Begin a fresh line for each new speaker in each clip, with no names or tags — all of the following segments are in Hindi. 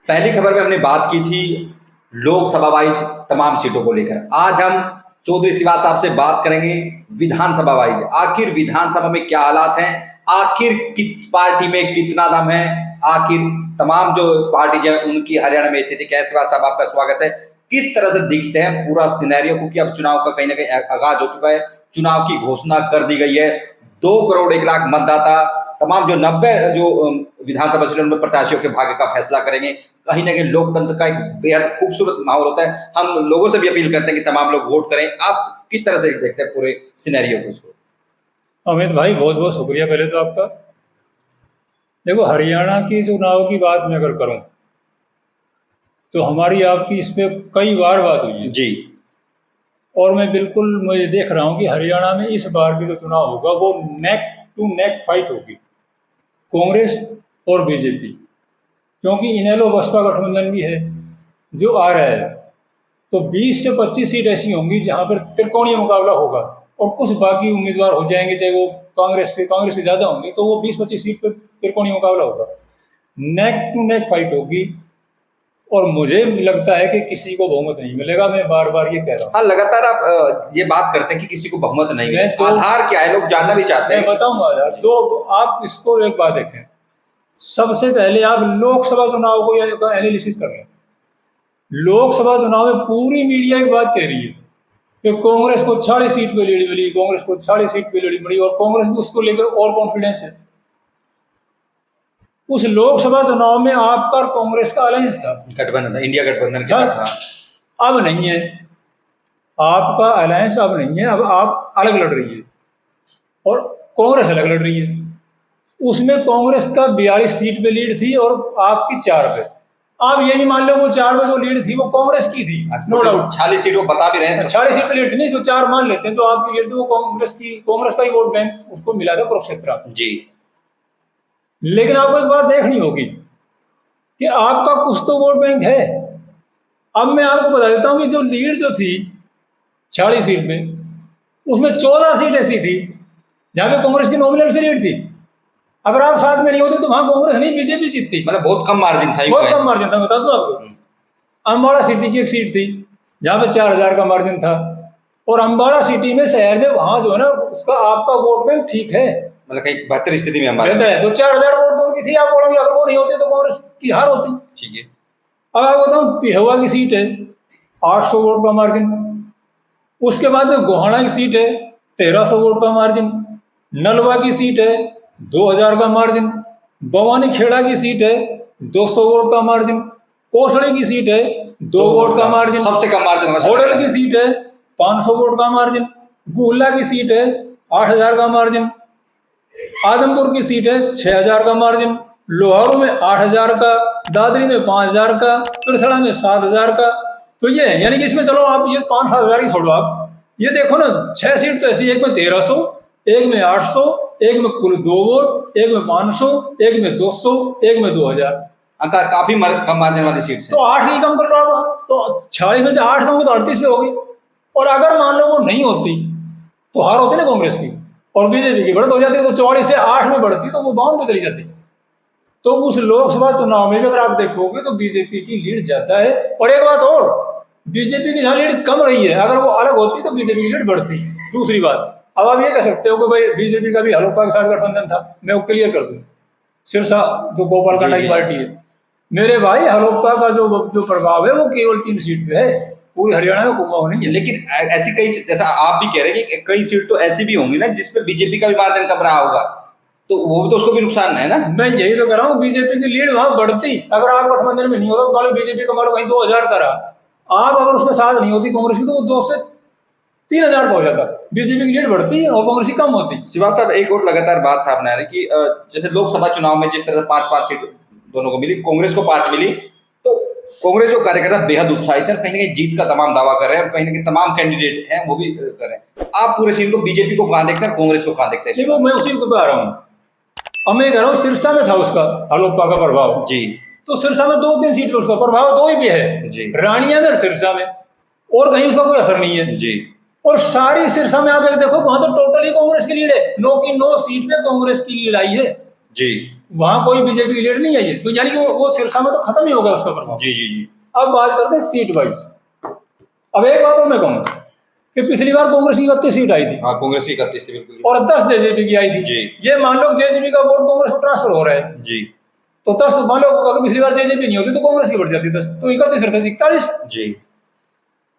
पहली खबर में हमने बात की थी लोकसभा वाइज तमाम सीटों को लेकर। आज हम चौधरी सिवाल साहब से बात करेंगे विधानसभा वाइज। आखिर विधानसभा में क्या हालात हैं, आखिर किस पार्टी में कितना दम है, आखिर तमाम जो पार्टी है उनकी हरियाणा में स्थिति क्या है। सिवाल साहब आपका स्वागत है। किस तरह से दिखते हैं पूरा सिनेरियो, क्योंकि अब चुनाव का कहीं ना कहीं आगाज हो चुका है, चुनाव की घोषणा कर दी गई है। 2 करोड़ 1 लाख मतदाता तमाम जो 90 जो विधानसभा सीटों में प्रत्याशियों के भाग्य का फैसला करेंगे। कहीं ना कहीं लोकतंत्र का एक बेहद खूबसूरत माहौल होता है। हम लोगों से भी अपील करते हैं कि तमाम लोग वोट करें। आप किस तरह से देखते हैं पूरे सिनेरियो को? इसको
अमित भाई बहुत बहुत शुक्रिया पहले तो आपका। देखो, हरियाणा की चुनाव की बात मैं अगर करूं तो हमारी आपकी इस पे कई बार बात हुई है
जी।
और मैं देख रहा हूं कि हरियाणा में इस बार की जो चुनाव होगा वो नेक टू नेक फाइट होगी, कांग्रेस और बीजेपी। क्योंकि इनेलो बसपा गठबंधन भी है जो आ रहा है, तो 20 से 25 सीट ऐसी होंगी जहां पर त्रिकोणीय मुकाबला होगा और कुछ बाकी उम्मीदवार हो जाएंगे, चाहे वो कांग्रेस से ज्यादा होंगे, तो वो 20-25 सीट पर त्रिकोणीय मुकाबला होगा, नेक टू नेक फाइट होगी। और मुझे लगता है कि किसी को बहुमत नहीं मिलेगा। मैं बार बार ये कह रहा हूँ।
हाँ, लगातार आप ये बात करते हैं कि किसी को बहुमत नहीं मिले, तो आधार क्या है, लोग जानना भी चाहते हैं।
मैं बताऊंगा आधार। तो आप इसको एक बात देखें, सबसे पहले आप लोकसभा चुनाव को एनालिसिस कर लें। लोकसभा चुनाव में पूरी मीडिया एक बात कह रही है कि कांग्रेस को 40 सीट पे लीड मिली, कांग्रेस को 40 सीट पे लीड मिली, और कांग्रेस भी उसको लेकर और कॉन्फिडेंस है। उस लोकसभा चुनाव में आपका और कांग्रेस का अलायंस था,
गठबंधन, इंडिया गठबंधन के साथ था।
अब नहीं है, आपका अलायंस अब नहीं है। अब आप अलग लड़ रही है और कांग्रेस अलग लड़ रही है। उसमें कांग्रेस का 42 सीट पे लीड थी और आपकी 4 पे। आप ये भी मान लो वो 4 पे जो लीड थी वो कांग्रेस की थी, नो डाउट।
40 सीट वो बता भी रहे हैं,
40 सीट पे लीड थी, नहीं तो 4 मान लेते हैं, तो आपकी लीड थी वो कांग्रेस का ही वोट बैंक उसको मिला था कुरुक्षेत्र
जी।
लेकिन आपको एक बात देखनी होगी कि आपका कुछ तो वोट बैंक है। अब मैं आपको बता देता हूं कि जो लीड जो थी 40 सीट में, उसमें 14 सीट ऐसी थी जहां पे कांग्रेस की नॉमिनल से लीड थी। अगर आप साथ में नहीं होते तो वहां कांग्रेस नहीं बीजेपी जीतती।
मतलब बहुत कम मार्जिन था,
बहुत कम मार्जिन था। बता दूं आपको, अम्बाड़ा सिटी की एक सीट थी जहां पे 4000 का मार्जिन था, और अम्बाड़ा सिटी में शहर में वहां जो है ना उसका आपका वोट बैंक ठीक है,
मतलब कहीं बेहतर स्थिति में
बेहतर है। तो 4000 वोट तो उनकी थी। आप बोलोगे अगर वो नहीं होते तो कांग्रेस की हार होती।
ठीक है।
अब आप बताऊं, पिहोवा की सीट है 800 वोट का मार्जिन, उसके बाद में गोहाना की सीट है 1300 वोट का मार्जिन, नलवा की सीट है 2000 का मार्जिन, बवानी खेड़ा की सीट है 200 वोट का मार्जिन, कोसड़ी की सीट है 2 वोट का मार्जिन,
सबसे कम मार्जिन
होडल की सीट है 500 वोट का मार्जिन, गुहला की सीट है 8000 का मार्जिन, आदमपुर की सीट है 6000 का मार्जिन, लोहारू में 8000 का, दादरी में 5000 का, पिरसड़ा में 7000 का। तो ये है, यानी कि इसमें चलो आप ये 5-7 हजार की छोड़ो, आप ये देखो ना 6 सीट तो ऐसी, एक में 1300, एक में 800, एक में कुल 2 वोट, एक में 500, एक में 200, एक में 2000।
काफी कम मार्जिन वाली सीट
तो 8 ही कम कर लो आप, तो 40 में से 8 कम तो 38 पे होगी। और अगर मान लो वो नहीं होती तो हार होती ना कांग्रेस की और बीजेपी की बढ़त हो जाती, तो 44 से 8 में बढ़ती तो वो 52 में चली जाती। तो उस लोकसभा चुनाव में भी अगर आप देखोगे तो बीजेपी की लीड ज्यादा है। और एक बात और, बीजेपी की जहां लीड कम रही है, अगर वो अलग होती तो बीजेपी की लीड बढ़ती। दूसरी बात, अब आप ये कह सकते हो कि भाई बीजेपी का भी हलोपा के साथ गठबंधन था, मैं वो क्लियर कर दूं। सिरसा जो गोपाल कांडा की पार्टी है, मेरे भाई हलोपा का जो प्रभाव है वो केवल 3 सीट पे है, पूरी हरियाणा में कुमाऊं नहीं है।
लेकिन ऐसी कई, जैसा आप भी कह रहे हैं कि कई सीट तो ऐसी भी होंगी ना जिसपे बीजेपी का भी मार्जिन कम रहा होगा, तो वो भी तो उसको भी नुकसान है ना। मैं
यही तो कह रहा हूँ, बीजेपी की लीड वहां बढ़ती अगर आप गठबंधन में नहीं होता। तो बीजेपी का मान लो कहीं 2000 का रहा, आप अगर उसके साथ नहीं होती कांग्रेस की तो वो 2 से 3000 का हो जाता। बीजेपी की लीड बढ़ती और कांग्रेस की कम होती।
शिवाल साहब, एक और लगातार बात सामने आ रही कि जैसे लोकसभा चुनाव में जिस तरह से 5-5 सीट दोनों को मिली, कांग्रेस को 5 मिली, तो कांग्रेस जो कार्यकर्ता बेहद उत्साहित है, कहीं ना कहीं जीत का तमाम दावा कर रहे हैं, कहीं ना कहीं तमाम कैंडिडेट हैं वो भी कर रहे हैं। आप पूरे सीन को बीजेपी को कहां देखते हैं, कांग्रेस को कहां देखते हैं?
देखो, मैं उसी को आ रहा हूँ। अब मैं कह रहा हूँ सिरसा में था उसका हलोपा का प्रभाव
जी,
तो सिरसा में 2-3 सीट पे उसका प्रभाव 2 ही भी है
जी,
रानिया में और सिरसा में, और कहीं उसका कोई असर नहीं है
जी।
और सारी सिरसा में आप एक देखो वहां तो टोटली कांग्रेस की लीड है, 9 की 9 सीट पे कांग्रेस की लीड आई है।
जी
वहां कोई बीजेपी की लीड नहीं आई है, तो यानी कि वो सिरसा में तो खत्म ही हो गया उसका प्रभाव।
जी जी जी
अब बात करते हैं सीट वाइज। अब एक बात और मैं कहूंगा कि पिछली बार कांग्रेस की 31 सीट आई थी
हाँ, कांग्रेस की 31 बिल्कुल
और 10 जेजेपी की आई थी।
जी
ये मान लो जेजेपी का वोट कांग्रेस को ट्रांसफर हो रहा है,
जी
तो 10 मान लो अगर पिछली बार जेजेपी नहीं होती तो कांग्रेस की बढ़ जाती 10, तो 31 रहता 41।
जी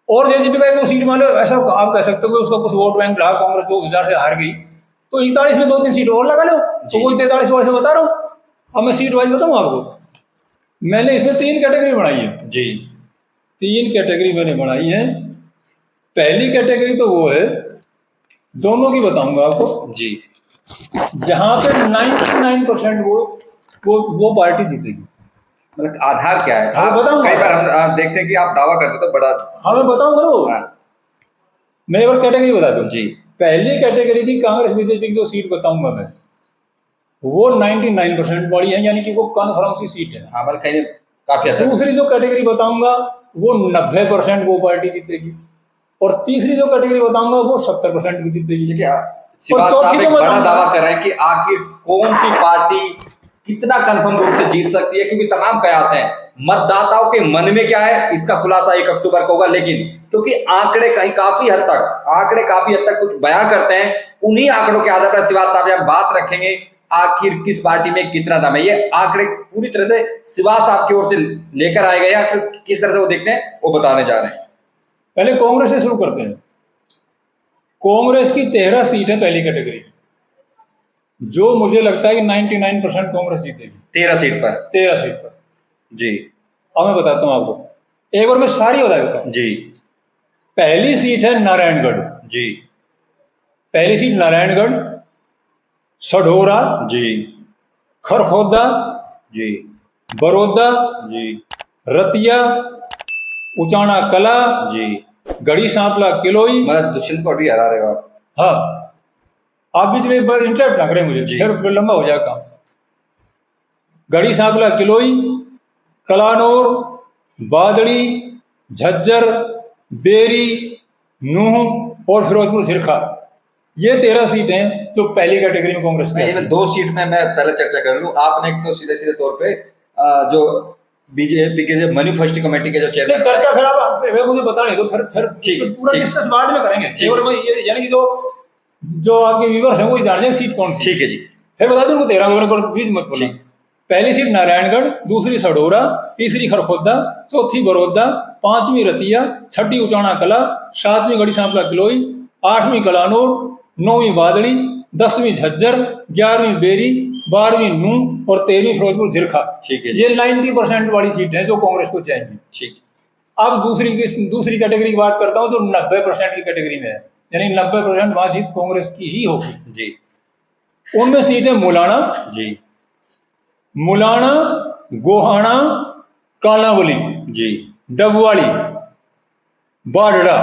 और जेजेपी का एक दो सीट मान लो, ऐसा आप कह सकते हो कि उसका कुछ वोट बैंक रहा, कांग्रेस 2000 से हार गई, तो 41 में 2-3 सीट और लगा लो, तो वही 43 वाले से बता रहा हूँ। अब मैं सीट वाइज बताऊँ आपको, मैंने इसमें 3 कैटेगरी बनाई है।
जी
3 कैटेगरी मैंने बनाई है। पहली कैटेगरी तो वो है, दोनों की बताऊंगा आपको,
जी
जहां पे 99% वो पार्टी जीतेगी।
मतलब आधार क्या है?
हाँ, बताऊंगा।
कई बार हम देखते हैं कि आप दावा करते तो बड़ा।
हाँ मैं बताऊंगा तो,
हाँ,
मैं एक बार कैटेगरी बता दूं।
जी
पहली कैटेगरी थी कांग्रेस बीजेपी की, जो सीट बताऊंगा मैं, वो 99% वाली है, यानी कि वो कन्फर्म सी सीट है।
हाँ, मतलब कहीं काफी हद तक।
दूसरी जो कैटेगरी बताऊंगा वो 90% वो पार्टी जीतेगी, और तीसरी जो कैटेगरी बताऊंगा वो 70% की जीतेगी।
देखिए, शिवाज
चौथी
साहब
जो
एक बड़ा
बताऊंगा-
दावा कर रहे हैं कि आखिर कौन सी पार्टी कितना कंफर्म रूप से जीत सकती है, क्योंकि तमाम कयास हैं। मतदाताओं के मन में क्या है इसका खुलासा 1 अक्टूबर को होगा, लेकिन क्योंकि आंकड़े काफी हद तक कुछ बयां करते हैं, उन्हीं आंकड़ों के आधार पर शिवाज साहब हम बात रखेंगे आखिर किस पार्टी में कितना दम है। ये आंकड़े पूरी तरह से शिवाज साहब की ओर से लेकर आए गए हैं, फिर किस तरह से वो देखते हैं वो बताने जा रहे हैं।
पहले कांग्रेस से शुरू करते हैं। कांग्रेस की 13 सीट है पहली कैटेगरी, जो मुझे लगता है कि 99% कांग्रेस जीतेगी
13 सीट पर।
13 सीट पर।
जी
अब मैं बताता हूं आपको, एक बार मैं सारी बता देता हूं।
जी
पहली सीट है नारायणगढ़,
जी
पहली सीट नारायणगढ़, सढौरा,
जी
खरखोदा,
जी
बड़ौदा,
जी
रतिया, उचाना कला,
जी
गढ़ी सांपला किलोई।
मतलब दुष्यंत को अभी हरा रहे हो आप।
हाँ, आप बीच में एक बार इंटरप्ट ना करें मुझे,
जी।
फिर लंबा हो जाएगा काम। गढ़ी सांपला किलोई, कलानौर, बादड़ी, झज्जर, बेरी, नूह और फिरोजपुर झिरखा, ये 13 सीटें जो पहली कैटेगरी में कांग्रेस की
नहीं,
आती
मैं
हैं।
2 सीट में मैं पहले चर्चा कर लूं। आपने एक तो सीधे सीधे तौर पे जो बीजेपी के जो मैनिफेस्टो कमेटी के जो
नहीं,
चेयरमैन
चर्चा फिर आप मुझे बता नहीं दो, फिर
ठीक है,
इसमें पूरा
ठीक।
डिस्कस बाद में करेंगे।
ठीक।
और ये यानी कि जो आपके व्यूअर्स हैं वो जान जाएंगे सीट कौन सी।
ठीक है जी।
फिर बता दूं उनको 13 में, पर बीच मत बोलना।
ठीक।
पहली सीट नारायणगढ़, दूसरी सढौरा, तीसरी खरखोदा, चौथी बड़ौदा, पांचवी रतिया, छठी उचाना कला, सातवीं गढ़ी सांपला किलोई, आठवीं कलानौर, नौवीं बादड़ी, 10वीं झज्जर, 11वीं बेरी, 12वीं नूह और 13वीं फिरोजपुर झिरखा।
ठीक है।
ये 90% वाली सीट है जो कांग्रेस को जाएंगी।
ठीक।
अब दूसरी कैटेगरी की बात करता हूं, जो 90% की कैटेगरी में है, यानी 90% वहां जीत कांग्रेस की ही होगी।
जी
उनमें सीट है मुलाना,
जी
मुलाना, गोहाना, कालावली,
जी
डबवाड़ी, बाढ़ड़ा,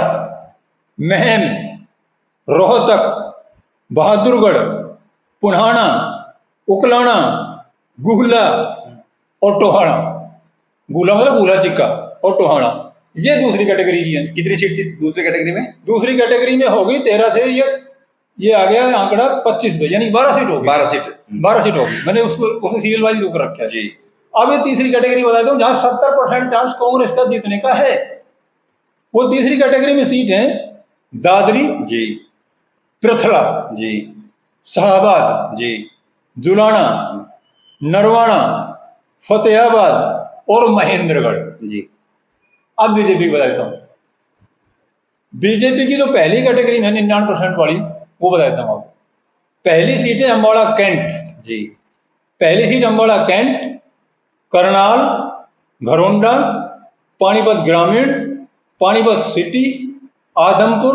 महम, रोहतक, बहादुरगढ़, पुन्हाना, उकलाना, गुहला और टोहाना। गुहला मतलब गुहला चिक्का और टोहाना, ये दूसरी कैटेगरी की है।
कितनी सीट थी दूसरी कैटेगरी में?
दूसरी कैटेगरी में होगी 13 से ये आ गया आंकड़ा 25 पे, यानी 12 सीट होगी।
12 सीट।
12 सीट होगी, मैंने उसको सीरियल वाइज रोक रखा है।
जी
अब ये तीसरी कैटेगरी बता दूं, जहां 70% चांस कांग्रेस का जीतने का है। वो तीसरी कैटेगरी में सीट है दादरी,
जी
पृथला,
जी
शाहबाद,
जी
जुलाना, नरवाना, फतेहाबाद और महेंद्रगढ़।
जी
अब बीजेपी बता देता हूं। बीजेपी की जो पहली कैटेगरी है 99% वाली, वो बता देता हूं आपको। पहली सीट है अम्बाड़ा कैंट,
जी
पहली सीट अम्बाड़ा कैंट, करनाल, घरोंडा, पानीपत ग्रामीण, पानीपत सिटी, आदमपुर,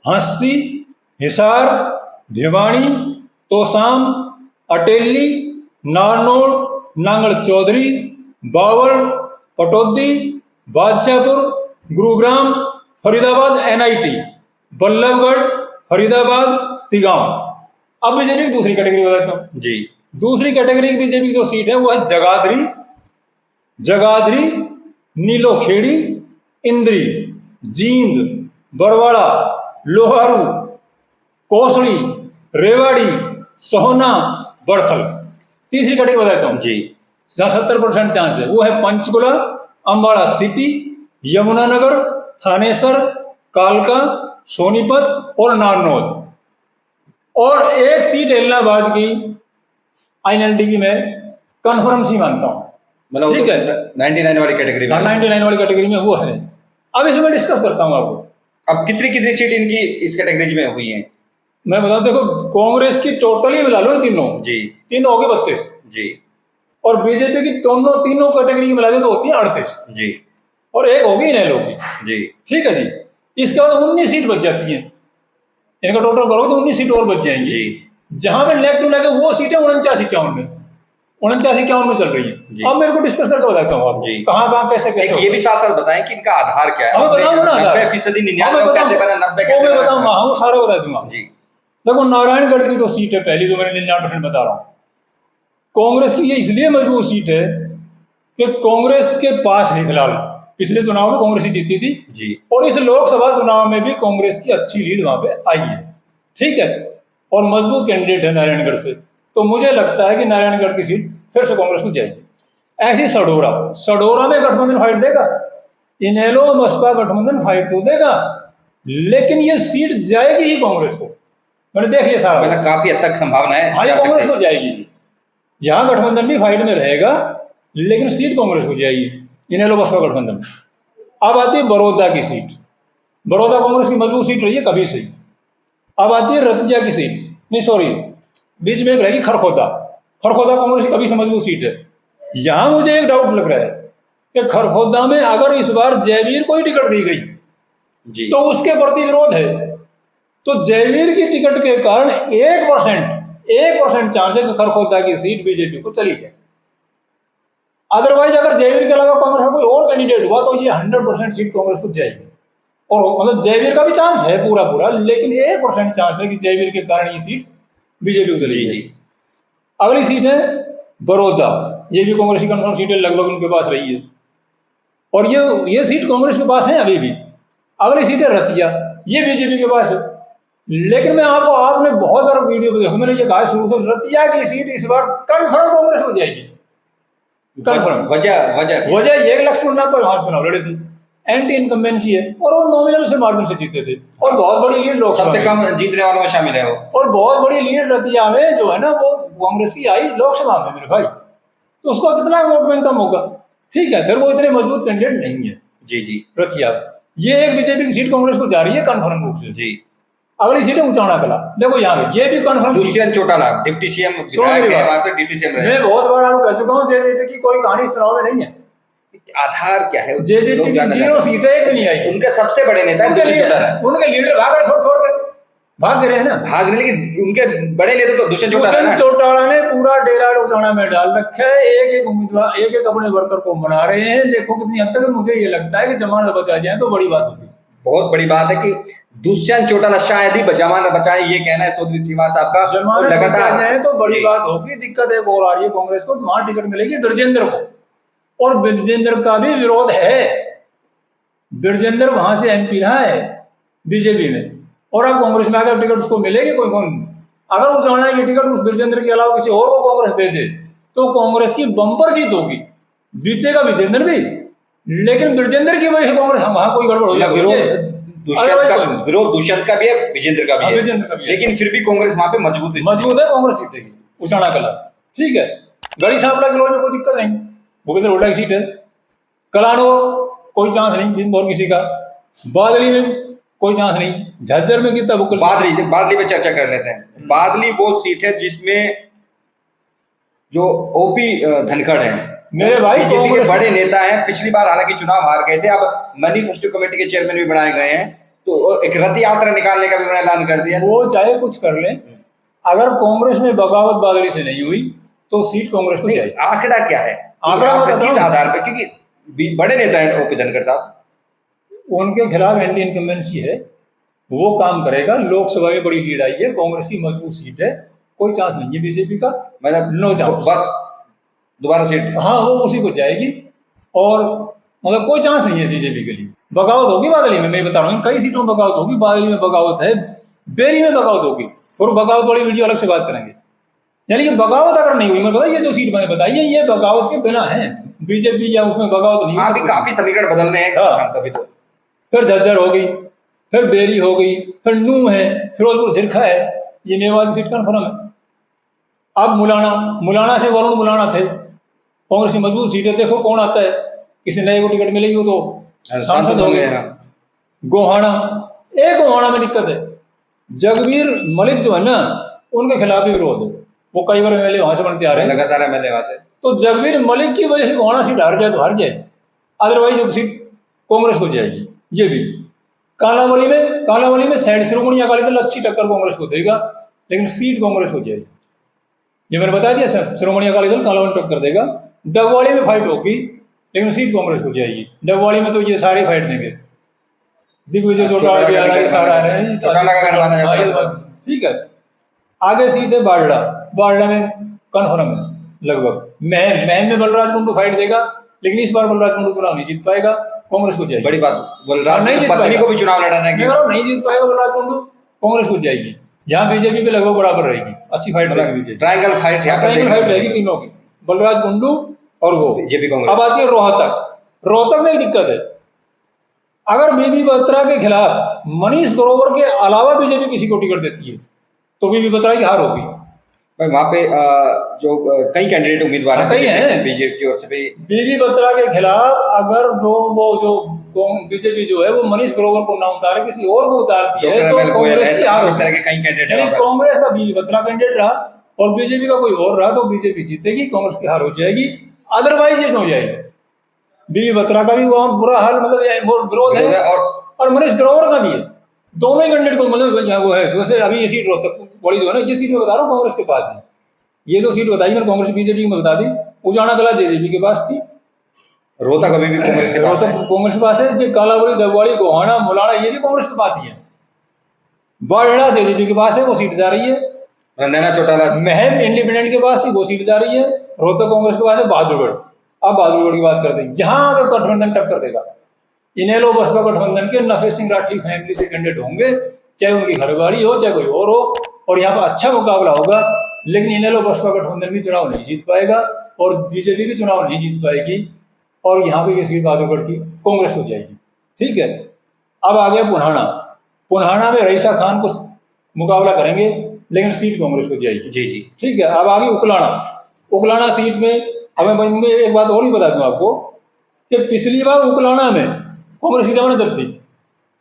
हंसी, हिसार, भिवानी, तोसाम, अटेली, नारनौल, नांगल चौधरी, बावल, पटौदी, बादशाहपुर, गुरुग्राम, फरीदाबाद एनआईटी, बल्लभगढ़, फरीदाबाद, तिगांव। अब बीजेपी की दूसरी कैटेगरी बताता हूं।
जी
दूसरी कैटेगरी की बीजेपी की जो सीट है वो है जगाधरी, नीलोखेड़ी, इंद्री, जींद, बरवाड़ा, लोहारू, कोसड़ी, रेवाड़ी, सोहना, बड़खल। तीसरी कैटेगरी बताता हूँ
जी
जहाँ 70% चांस है, वो है पंचकुला, अम्बाड़ा सिटी, यमुनानगर, थानेसर, कालका, सोनीपत और नारनौल। और एक सीट इलाहाबाद की आईएनएलडी की मैं कन्फर्म सी मानता हूँ।
मतलब
ठीक है,
99 वाली कैटेगरी में।
99 वाली कैटेगरी में वो है। अब इसमें डिस्कस करता हूँ आपको।
अब कितनी कितनी सीट इनकी इस कैटेगरी में हुई हैं?
मैं बताऊँ, देखो कांग्रेस की टोटली मिला लो तीनों,
जी
तीनों होगी 32,
जी
और बीजेपी की तीनों कैटेगरी की मिला दे तो होती है 38,
जी
और एक होगी इनेलो की।
जी
ठीक है जी, इसके बाद 19 सीट बच जाती हैं, इनका टोटल करोगे तो 19 सीट और बच जाएंगी।
जी
जहां पे नेक टू नेक है वो सीटें 49-51 में, 49-51 में चल रही
जी।
है। अब मेरे को डिस्कस करके बताता हूँ आपको
जी।
कहाँ कहाँ कैसे कैसे
एक ये भी साथ साथ बताएं कि इनका आधार क्या है।
मैं बताऊंगा ना,
90% 99 कैसे बना, 90
वो
कैसे
मैं
बना?
बताऊंगा, हाँ वो सारा बता दूंगा।
जी
देखो नारायणगढ़ की तो सीट है पहली, जो मैंने 99% बता रहा हूँ। कांग्रेस की ये इसलिए मजबूत सीट है कि कांग्रेस के पास है फिलहाल, पिछले चुनाव में कांग्रेस ही जीती थी,
जी
और इस लोकसभा चुनाव में भी कांग्रेस की अच्छी लीड वहां पे आई है। ठीक है, और मजबूत कैंडिडेट है नारायणगढ़ से, तो मुझे लगता है कि नारायणगढ़ की सीट फिर से कांग्रेस को जाएगी। ऐसी सडोरा में गठबंधन फाइट देगा, इनेलो बसपा गठबंधन फाइट तो देगा, लेकिन ये सीट जाएगी ही कांग्रेस को। मैंने देख लिया सारा,
मतलब काफी हद तक संभावना है
हाँ ये
जा
कांग्रेस
सकती
को जाएगी। जहां गठबंधन भी फाइट में रहेगा, लेकिन सीट कांग्रेस को जाएगी, इनेलो बसपा गठबंधन। अब आती है बड़ौदा की सीट। बड़ौदा कांग्रेस की मजबूत सीट रही है कभी से। अब आती है रतिया की सीट, नहीं सॉरी, बीच में एक रहेगी खरखोदा। खरखोदा कांग्रेस की कभी से मजबूत सीट है। यहां मुझे एक डाउट लग रहा है कि खरखोदा में अगर इस बार जयवीर को ही टिकट दी गई
जी
तो उसके प्रति विरोध है, तो जयवीर की टिकट के कारण 1% चांस है कि खरखोदा की सीट बीजेपी को चली जाए। अदरवाइज अगर जयवीर के अलावा कांग्रेस का कोई और कैंडिडेट हुआ तो ये 100% सीट कांग्रेस को जाएगी। और मतलब जयवीर का भी चांस है पूरा, लेकिन 1% चांस है कि जयवीर के कारण ये सीट बीजेपी को चली
जी
जाएगी।
जी
अगली सीट है बड़ौदा, ये भी कांग्रेस की कन्फर्म सीट है, लगभग उनके पास रही है, और ये सीट कांग्रेस के पास है अभी भी। अगली सीट है रतिया, ये बीजेपी के पास है। लेकिन मैं आपने बहुत बार वीडियो पे देखो, मैंने ये कहा शुरू से, रतिया की सीट इस बार कन्फर्म कांग्रेस को जाएगी, कन्फर्म। वजह ये लक्ष्मण पर वहां चुनाव लड़े थे, एंटी इनकम्बेंसी है, और वो नॉमिनल से मार्जिन से जीते थे, और बहुत बड़ी लीड लोकसभा
सबसे कम जीतने वालों में शामिल है वो,
और बहुत बड़ी लीड रतिया में जो है ना वो कांग्रेस की आई लोकसभा में मेरे भाई, तो उसको कितना वोट बैंक कम होगा। ठीक है, फिर वो इतने मजबूत कैंडिडेट नहीं है
जी जी
रतिया। ये एक बीजेपी की सीट कांग्रेस को जा रही है कन्फर्म रूप से।
जी।
अगली सीट है उचाना कला, देखो यहाँ पे ये भी confirm.
Dushyant Chautala deputy CM विधायक है, वहां पे डिप्टी सीएम रहे।
मैं बहुत बार आपको कह चुका हूँ, जेजेपी की कोई कहानी इस चुनाव में नहीं है।
आधार क्या है?
जेजेपी की 0 सीटें एक भी नहीं आई।
उनके सबसे बड़े नेता है दुष्यंत चौटाला,
उनके लीडर भाग गए, छोड़ के भाग गए हैं ना,
भाग रहे, लेकिन उनके बड़े नेता तो दुष्यंत
चौटाला ने पूरा डेरा उचाना में डाल रखा है। एक उम्मीदवार, एक अपने वर्कर को मना रहे हैं। देखो कितनी हद तक मुझे ये लगता है कि जमानत बचा जाए तो बड़ी बात होती है।
बहुत बड़ी बात है कि दुष्यंत चौटाला शायद ही जमानत बचाए, ये कहना है चौधरी श्रीवास्तव आपका।
जमानत बचा जाए तो बड़ी बात होगी। दिक्कत एक और आ रही है कांग्रेस को, वहां टिकट मिलेगी ब्रजेंद्र को, और ब्रजेंद्र का भी विरोध है। ब्रजेंद्र वहां से एमपी रहा है बीजेपी में, और अब कांग्रेस में अगर टिकट उसको मिलेगी, कौन अगर वो चाहना है कि टिकट उस ब्रजेंद्र के अलावा किसी और को कांग्रेस दे दे तो कांग्रेस की बम्पर जीत होगी। जीतेगा ब्रजेंद्र भी, लेकिन ब्रजेंद्र की वजह से कांग्रेस वहां कोई गड़बड़ हो जाएगी।
विरोध दुष्यंत का भी है, विजेंद्र का भी है, लेकिन फिर भी कांग्रेस वहां पे मजबूत
है, कांग्रेस जीतेगी उचाना कला। ठीक है, गढ़ी सांपला किलो में कोई दिक्कत नहीं, भूपेंद्र हुड्डा की सीट है। कलानो कोई चांस नहीं और किसी का। बादली में कोई चांस नहीं। झज्जर में कितना बुकल।
बादली पे चर्चा कर लेते हैं। बादली वो सीट है जिसमें जो ओपी धनखड़ है,
मेरे भाई
बीजेपी के बड़े नेता हैं। पिछली बार हालांकि चुनाव हार गए थे, अब मैनिफेस्टो कमेटी के चेयरमैन भी बनाए गए हैं, तो एक रथ यात्रा निकालने का भी ऐलान कर दिया।
वो चाहे कुछ कर ले, अगर कांग्रेस में बगावत बादली से नहीं हुई तो सीट कांग्रेस को जाएगी।
आंकड़ा क्या है?
आंकड़ा
किस आधार पर? क्योंकि बड़े नेता है ओपी धनखड़ साहब,
उनके खिलाफ एंटी इनकम्बेंसी है, वो काम करेगा। लोकसभा में बड़ी लीड आई है, कांग्रेस की मजबूत सीट है, कोई चांस नहीं है बीजेपी का,
मतलब
नो चांस।
दोबारा सीट,
हाँ वो उसी को जाएगी, और मतलब कोई चांस नहीं है बीजेपी के लिए। बगावत होगी बादली में, मैं बता रहा हूँ कई सीटों में बगावत होगी। बादली में बगावत है, बेरी में बगावत होगी, और बगावत वाली वीडियो अलग से बात करेंगे। यानी कि बगावत अगर नहीं हुई, मैं बताइए जो सीट मैंने बताई है ये बगावत के बिना है, बीजेपी या उसमें बगावत नहीं
हाँ, अभी
हुई।
काफी समीकरण बदलने हैं।
हाँ।
कभी तो
फिर झज्जर हो गई, फिर बेरी हो गई, फिर नूह है, फिरोजपुर झिरखा है, ये मेवात की सीट कन्फर्म है। अब मुलाना से वरुण मुलाना थे, कांग्रेस की मजबूत सीट है, देखो कौन आता है, किसी नए को टिकट मिलेगी वो तो सांसद हो गए। गोहाना, एक गोहाना में दिक्कत है, जगबीर मलिक जो है ना उनके खिलाफ भी विरोध है, वो कई बार एमएलए वहां से बनते आ रहे हैं,
लगातार एमएलए वहां से।
तो जगबीर मलिक की वजह से गोहाना सीट हार जाए तो हार जाए, अदरवाइज वो सीट कांग्रेस को जाएगी। ये भी कालावली में सैड श्रोमणी अकाली दल अच्छी टक्कर कांग्रेस को देगा, लेकिन सीट कांग्रेस को जाएगी, ये मैंने बता दिया। श्रोमणी अकाली दल कालावली में टक्कर देगा। डगवाड़ी में फाइट होगी, लेकिन सीट कांग्रेस को जाएगी। डगवाड़ी में तो ये सारे फाइट देंगे, दिग्विजय चौटाला भी आ रहा है, सारा आ रहे हैं, ठीक है। आगे सीट है बारडा में कन्फर्म है लगभग। महम में बलराज कुंडू फाइट देगा, लेकिन इस बार बलराज कुंडू चुनाव नहीं जीत पाएगा, कांग्रेस को जाएगी।
बड़ी बात, बलराज
नहीं जीत
पत्नी
पाएगा,
को भी चुनाव लड़ाना है,
नहीं जीत पाएगा बलराज कुंडू, कांग्रेस को जाएगी। जहां बीजेपी पे लगभग बराबर रहेगी, अच्छी फाइट रहेगी, बीजेपी
ट्रायंगल फाइट
रहेगी तीनों की, बलराज कुंडू और वो
बीजेपी कांग्रेस।
अब आती है रोहतक में एक दिक्कत है, अगर बीबी बत्रा के खिलाफ मनीष ग्रोवर के अलावा बीजेपी किसी को टिकट देती है तो बीबी बत्रा की हार होगी।
भाई वहाँ पे जो कई कैंडिडेट उम्मीदवार हैं,
कई हैं
बीजेपी की ओर से भी।
बीबी बत्रा के खिलाफ अगर वो बीजेपी जो है वो मनीष ग्रोवर को ना उतारे, किसी और को उतारती है तो कांग्रेस की हार होगी।
इस तरह के कई कैंडिडेट हैं,
कांग्रेस का बीबी बत्रा कैंडिडेट रहा और बीजेपी का कोई और रहा तो बीजेपी जीतेगी, कांग्रेस की हार हो जाएगी, अदरवाइज ये हो जाएगी। बीबी बत्रा का भी वहाँ बुरा हाल, मतलब विरोध है, और मनीष ग्रोवर का भी है, दोनों ही कैंडिडेट को मतलब वो है। वैसे अभी ये सीट रोहतक बड़ी जो है ना, ये सीट मैं बता रहा हूँ कांग्रेस के पास है, ये जो सीट बताई मैंने कांग्रेस बीजेपी में बता दी, उजाना कला जेजेपी के पास थी,
रोहतक अभी भी कांग्रेस के पास है,
कांग्रेस के पास है। कालावली, डगवाड़ी, गोहाना, मुलाना ये भी कांग्रेस के पास ही है। बारडा जेजेपी के पास है, वो सीट जा रही है।
नैना चौटाला
महम इंडिपेंडेंट के पास थी, वो सीट जा रही है। रोहतक कांग्रेस के पास है। बहादुरगढ़, अब बहादुरगढ़ की बात करते हैं, जहां पे गठबंधन टक्कर देगा, इनेलो बसपा गठबंधन के नफे सिंह राठी फैमिली से कैंडिडेट होंगे, चाहे उनकी घरवाली हो चाहे कोई और हो, और यहाँ पर अच्छा मुकाबला होगा। लेकिन इनेलो बसपा गठबंधन भी चुनाव नहीं जीत पाएगा और बीजेपी भी चुनाव नहीं जीत पाएगी, और यहाँ पे ये सीट बहादुरगढ़ की कांग्रेस हो जाएगी, ठीक है। अब आ गया पुन्हाना में रईसा खान को मुकाबला करेंगे, लेकिन सीट कांग्रेस को जाएगी,
जी जी,
ठीक है। अब आगे उकलाना सीट में, अब मैं एक बात और ही बता दूं आपको कि पिछली बार उकलाना में कांग्रेस की जमानत जब थी,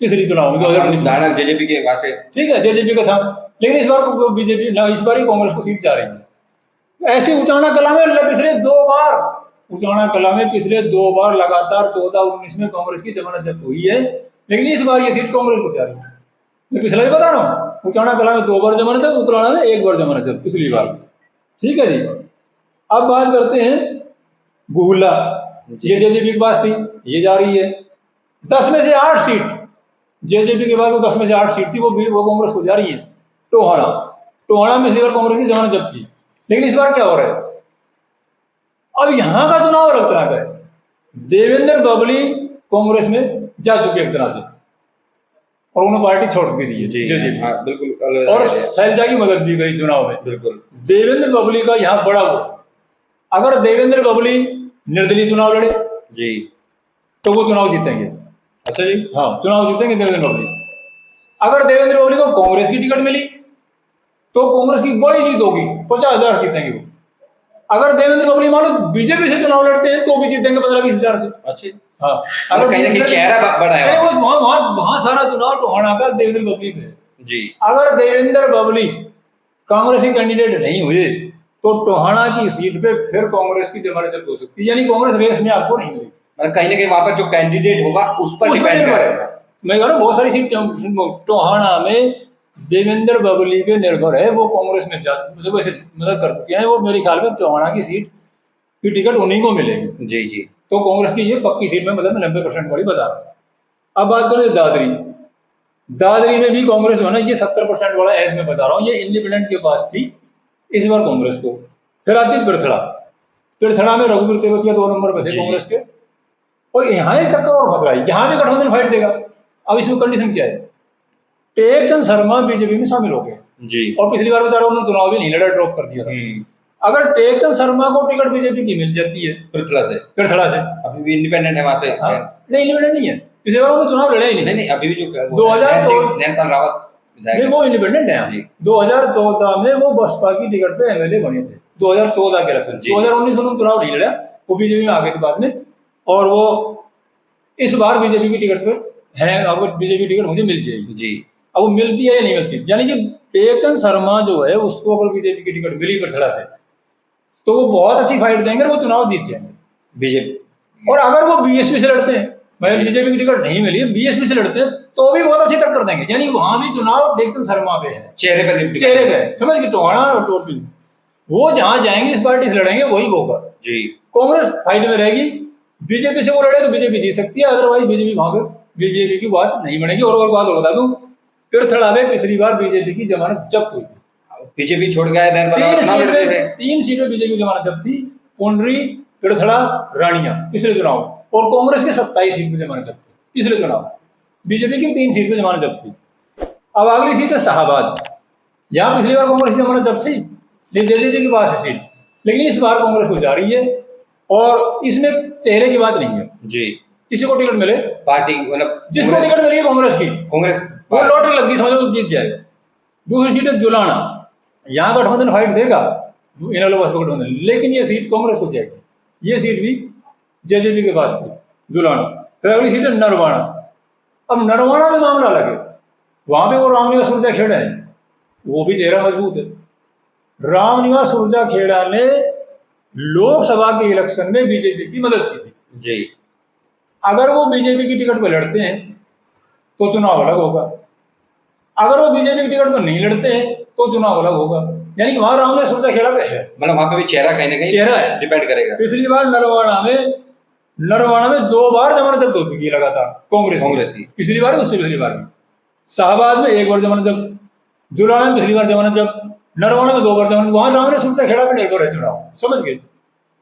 पिछली चुनाव में 2019
जेजेपी के पास है,
ठीक है, जेजेपी का था, लेकिन इस बार बीजेपी ना, इस बार ही कांग्रेस को सीट जा रही है। ऐसे उचाना कला में पिछले दो बार लगातार 14-19 में कांग्रेस की जमानत जब्त हुई है, लेकिन इस बार ये सीट कांग्रेस को जा रही है। मैं पिछला ही बता रहा हूँ, उचाना कला में 2 बार जमानत है, उकलाना में 1 बार जमानत जब्त पिछली बार, ठीक है जी। अब बात करते हैं गुहला, ये जेजेपी के पास थी, ये जा रही है। 10 में से 8 सीट जेजेपी के पास, वो 10 में से 8 सीट थी, वो कांग्रेस को जा रही है। टोहाना में इस बार कांग्रेस की जमानत जब्त थी, लेकिन इस बार क्या हो रहा है, अब यहां का चुनाव अलग तरह का है। देवेंद्र बबली कांग्रेस में जा चुके एक तरह से, और उन्होंने पार्टी छोड़ भी दी है जेजेपी,
हाँ, बिल्कुल,
और शैलजा की मदद भी गई चुनाव में,
बिल्कुल।
देवेंद्र बबली का यहाँ बड़ा वो, अगर देवेंद्र बबली निर्दलीय चुनाव लड़े
जी
तो वो चुनाव जीतेंगे।
अच्छा जी,
हाँ, चुनाव जीतेंगे देवेंद्र बबली। अगर देवेंद्र बबली को कांग्रेस की टिकट मिली तो कांग्रेस की बड़ी जीत होगी, 50,000 जीतेंगे वो। अगर देवेंद्र बबली मान लो बीजेपी से चुनाव लड़ते हैं तो भी जीतेंगे 15-20 हजार से।
अच्छा,
हाँ,
अगर कहीं ना कहीं चेहरा बड़ा है,
वहां सारा चुनाव टोहाना का देवेंद्र बबली पे
जी।
अगर देवेंद्र बबली कांग्रेसी कैंडिडेट नहीं हुए तो टोहाना की सीट पे फिर कांग्रेस की जमानत जब्त हो सकती है, यानी कांग्रेस रेस में आपको नहीं मिलेगी।
मतलब कहीं ना कहीं वहां पर जो कैंडिडेट होगा उस पर डिपेंड करेगा।
मैं कह रहा हूँ बहुत सारी सीट टोहाना में देवेंद्र बबली पे निर्भर है, वो कांग्रेस में मतलब वैसे मदद कर चुके हैं, वो मेरे ख्याल में टोहाना की सीट की टिकट उन्हीं को मिलेगी,
जी जी।
तो कांग्रेस की ये पक्की सीट में मतलब 90% वाली बता रहा हूँ। अब बात करें दादरी में भी कांग्रेस जो है ना, ये 70% वाला एज में बता रहा हूँ, ये इंडिपेंडेंट के पास थी, इस बार कांग्रेस को। फिर आती पिरथड़ा में रघुवीर तेवतिया 2 नंबर पे थे कांग्रेस के, और यहाँ एक चक्कर और फंस रहा है, यहाँ भी गठबंधन फाइट देगा। अब इसमें कंडीशन क्या है, टेकचंद शर्मा बीजेपी में शामिल हो गए,
जी।
और पिछली बार बेचारा उन्होंने चुनाव भी नहीं लड़ा, ड्रॉप कर दिया था। अगर टेकचंद शर्मा को टिकट बीजेपी की मिल जाती है पृथला से,
अभी भी इंडिपेंडेंट है वहाँ पे।
नहीं, इंडिपेंडेंट नहीं है, पिछली बार उन्होंने चुनाव लड़े ही नहीं।
नहीं, अभी भी जो
2014
नैनपाल रावत
नहीं, वो इंडिपेंडेंट है। 2014 में वो बसपा की टिकट पे एमएलए बने थे, 2014 के इलेक्शन। 2019 में उन्होंने चुनाव नहीं लड़ा, वो बीजेपी में आ गए थे बाद में, और वो इस बार बीजेपी की टिकट पे है। अगर बीजेपी टिकट मुझे मिल जाएगी
जी,
अब वो मिलती है या नहीं मिलती, यानी कि टेकचंद शर्मा जो है उसको अगर बीजेपी की टिकट मिली पृथला से तो वो बहुत अच्छी फाइट देंगे, वो चुनाव जीत जाएंगे
बीजेपी।
और अगर वो बीएसपी से लड़ते हैं, मैं बीजेपी की टिकट नहीं मिली, बीएसपी से लड़ते हैं, तो भी बहुत अच्छी टक्कर देंगे। यानी वहां भी चुनाव टेकचंद शर्मा पे है, चेहरे पे, समझ के टोहाना और टोटल वो जहां जाएंगे इस पार्टी से लड़ेंगे वही होगा जी। कांग्रेस फाइट में रहेगी, बीजेपी से वो लड़े तो बीजेपी जीत सकती है, अदरवाइज बीजेपी वहां पे बीजेपी की बात नहीं बनेगी। और बात बता दूं, पृथला में पिछली बार बीजेपी की जमानत जब्त हुई थी,
बीजेपी छोड़ गया है,
3 सीटें बीजेपी की जमानत जब्त थी, पुंडरी, पृथला, रानिया पिछले चुनाव, और कांग्रेस के 27 सीट पे जमानत जब्त थी पिछले चुनाव, बीजेपी की 3 सीट पे जमानत जब्त थी। अब अगली सीट है शाहबाद, जहां पिछली बार कांग्रेस की जमानत जब्त थी, जेजेपी के पास है सीट, लेकिन इस बार कांग्रेस को जा रही है, और इसमें चेहरे की बात नहीं है जी, किसी को टिकट मिले
पार्टी, मतलब
जिसको टिकट मिली है कांग्रेस की,
कांग्रेस
वो लॉटरी लग गई, समझो जीत जाएगा। दूसरी सीट है जुलाना, यहाँ गठबंधन फाइट देगा, इनेलो बसपा गठबंधन, लेकिन ये सीट कांग्रेस को जाएगी, ये सीट भी जेजेपी के पास थी, जुलाना। फिर अगली सीट है नरवाना। अब नरवाना में मामला अलग है, वहां पे वो रामनिवास ऊर्जा खेड़ा है, वो भी चेहरा मजबूत है। रामनिवास ऊर्जा खेड़ा ने लोकसभा के इलेक्शन में बीजेपी की मदद की थी जी। अगर वो बीजेपी की टिकट पर लड़ते हैं तो चुनाव अलग होगा, अगर वो बीजेपी की टिकट पर नहीं लड़ते हैं तो चुनाव अलग होगा। यानी कि वहां रामनिवास ऊर्जा खेड़ा पे है,
मतलब वहां पे भी चेहरा कहीं ना कहीं
चेहरा है,
डिपेंड करेगा।
पिछली बार नरवाना में 2 बार जमानत जब्त हो चुकी है लगातार कांग्रेस की, पिछली बार उससे पिछली बार में। शाहबाद में 1 बार जमानत जब्त, जुलाना में पिछली बार जमानत जब्त, नरवाना में 2 बार जमानत। वहां रामनिवास ऊर्जा खेड़ा पे निर्भर है चुनाव, समझ गए।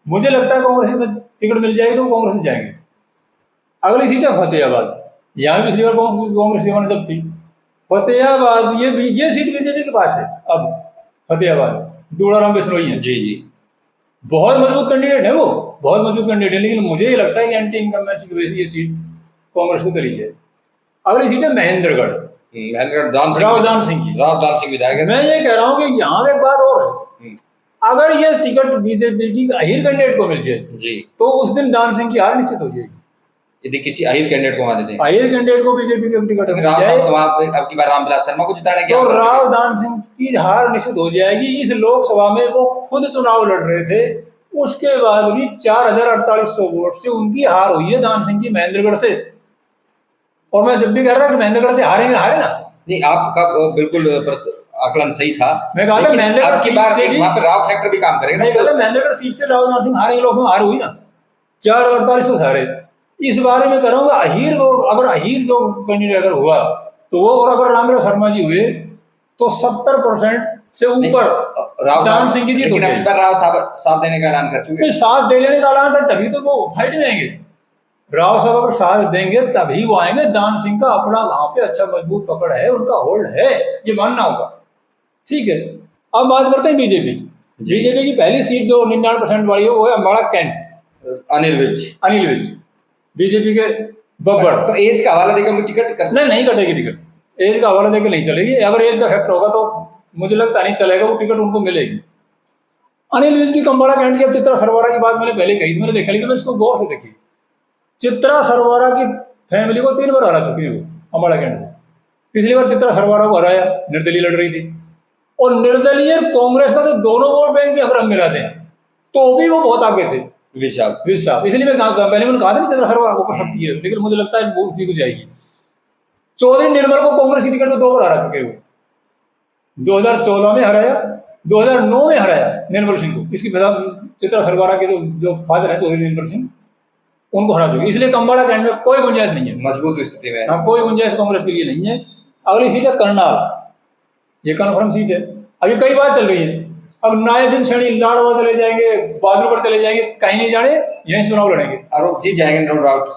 मुझे लगता है कांग्रेस में टिकट मिल जाएगी तो कांग्रेस में जाएंगे। अगली सीट है फतेहाबाद, यहाँ भी पिछली बार कांग्रेस की जमानत जब्त थी। फतेहाबाद ये सीट बीजेपी के पास है। अब फतेहाबाद दूड़ाराम बिश्नोई है जी, बहुत मजबूत कैंडिडेट है, वो बहुत मजबूत कैंडिडेट है, लेकिन मुझे ये लगता है कि एंटी इनकम्बेंसी की वजह से ये सीट कांग्रेस को चली जाए। अगली सीट है महेंद्रगढ़, राव दान सिंह विधायक। मैं ये कह रहा हूँ कि यहाँ एक बात और है, अगर ये टिकट बीजेपी की अहिर कैंडिडेट को मिल जाए जी, तो उस दिन दान सिंह की हार निश्चित हो जाएगी।
यदि किसी अहिर कैंडिडेट को वहां देते हैं,
अहिर कैंडिडेट को बीजेपी की टिकट मिल
जाए तो अब की बार रामविलास शर्मा को जिताने
तो राव दान सिंह की हार निश्चित हो जाएगी। इस लोकसभा में वो खुद चुनाव लड़ रहे थे, उसके बाद भी 4,4800 वोट से उनकी हार हुई है दान सिंह की महेंद्रगढ़ से। और मैं जब भी कह रहा कि महेंद्रगढ़ से हारे ना,
नहीं, आपका बिल्कुल आकलन सही था।
मैं कहा था महेंद्रगढ़
सीट से भी वहां पे राव फैक्टर भी काम करेगा।
नहीं, कहता महेंद्रगढ़ सीट से राव दान सिंह हारे, लोकसभा हार हुई ना, 4,4800 हारे। इस बारे में करूंगा अहिर, अगर अहिर जो कैंडिडेट अगर हुआ तो वो, और अगर रामविलास शर्मा जी हुए तो 70% से ऊपर दान सिंह की जीत हो गई।
राव साथ देने का ऐलान कर चुके हैं।
साथ देने का ऐलान था तभी तो वो फाइट में आएंगे। राव साहब अगर साथ देंगे तभी वो आएंगे। दान सिंह का अपना वहां पे अच्छा मजबूत पकड़ है, उनका होल्ड है, ये मानना होगा। ठीक है, अब बात करते हैं बीजेपी की पहली सीट जो 99% वाली है वो है अम्बाड़ा कैंट, अनिल विज बीजेपी के बब्बर।
तो एज का हवाला देकर टिकट
नहीं कटेगी टिकट, एज का हवाला देकर नहीं चलेगी। अगर एज का फैक्टर होगा तो मुझे लगता नहीं चलेगा, वो टिकट उनको मिलेगी। अनिल विज की कम्बाड़ा कैंट की, अब चित्रा सरवारा की बात मैंने पहले कही थी, मैंने देखा, लेकिन मैं इसको गौर से देखी। चित्रा सरवारा की फैमिली को 3 बार हरा चुकी है वो अम्बाड़ा कैंट से। पिछली बार चित्रा सरवारा को हराया, निर्दलीय लड़ रही थी, और निर्दलीय कांग्रेस का जो दोनों वोट बैंक भी अगर हम मिला दें तो भी वो बहुत आगे थे। इसलिए मैं पहले मैंने कहा था चित्रा सरवारा को कर सकती है, लेकिन मुझे लगता है वो जीत जाएगी। चौधरी निर्मल को कांग्रेस की टिकट में 2 बार हरा चुके हुए, 2014 में हराया, 2009 में हराया निर्मल सिंह को। इसकी चित्रा सरवारा के जो फादर है चौधरी निर्मल सिंह, उनको हरा चुके। इसलिए कम्बाड़ा कैंट में कोई गुंजाइश नहीं है,
मजबूत स्थिति में।
हाँ, कोई गुंजाइश कांग्रेस के लिए नहीं है। अगली सीट है करनाल, ये कन्फर्म सीट है। अभी कई बात चल रही है, अब नायब सैनी लाडवा चले जाएंगे, बहादुरगढ़ चले जाएंगे, कहीं नहीं जाने, यही चुनाव लड़ेंगे
और जीत जाएंगे, नो डाउट।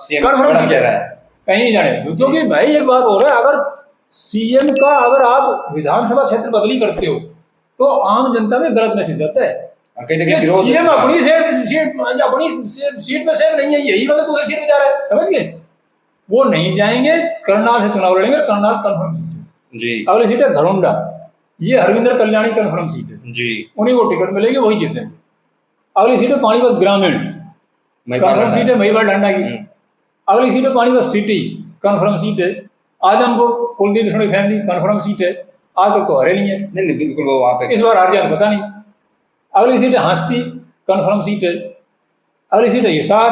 कहीं नहीं जाने, क्योंकि भाई एक बात हो रहा है, अगर सीएम का अगर आप विधानसभा क्षेत्र बदली करते हो तो आम जनता में गलत मैसेज जाता है
कहीं ना
कि
कहीं विरोध
सीएम अपनी सीट पे सेफ नहीं है, यही मतलब दूसरी सीट पे जा रहा है, समझ गए? वो नहीं जाएंगे, करनाल से चुनाव लड़ेंगे, करनाल कन्फर्म सीट है।
जी
अगली सीट है घरोंडा, ये हरविंदर कल्याणी कन्फर्म सीट है,
जी
उन्हीं को टिकट मिलेगी, वही जीतेंगे। अगली सीट है पानीपत ग्रामीण, कन्फर्म सीट है महिपाल ढंडा की। अगली सीट है पानीपत सिटी, कन्फर्म सीट है। Azampur Kuldeep Bishnoi family, confirm seat है, आज तक तो हरे नहीं है,
नहीं नहीं बिल्कुल वो वहाँ पे
इस बार हार जाए पता नहीं। अगली सीट है हांसी, कन्फर्म सीट है। अगली सीट है हिसार,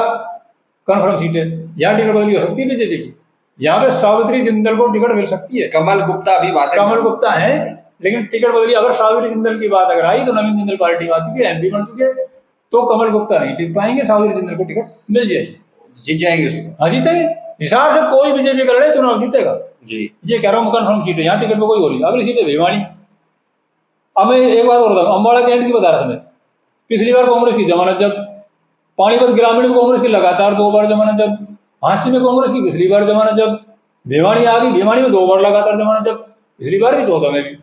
कन्फर्म सीट है। यहाँ टिकट बदली हो सकती है बीजेपी की, यहाँ पे सावित्री जिंदल को टिकट मिल सकती है।
कमल गुप्ता भी वहाँ से
कमल गुप्ता है, लेकिन टिकट बदली अगर सावित्री जिंदल की बात अगर आई तो नवीन जिंदल पार्टी आ चुकी है, एमपी बन चुके हैं, तो कमल गुप्ता नहीं टिक पाएंगे, सावित्री जिंदल को टिकट मिल जाएगी,
जीत जाएंगे उसको।
हाँ जीतेंगे। हिसार से कोई बीजेपी का लड़े चुनाव जीतेगा,
जी
ये कह रहा हूँ, कन्फर्म सीट है, यहाँ टिकट पे कोई हो नहीं। अगली सीट है भिवानी। अब मैं एक बात और बताऊँ, अम्बाड़ा कैंट की बता रहा था मैं, पिछली बार कांग्रेस की जमानत जब, पानीपत ग्रामीण में कांग्रेस की लगातार 2 बार जमानत जब, हांसी में कांग्रेस की पिछली बार जमानत जब, भिवानी आ गई, भिवानी में 2 बार लगातार जमानत जब, पिछली बार भी 14 में भी।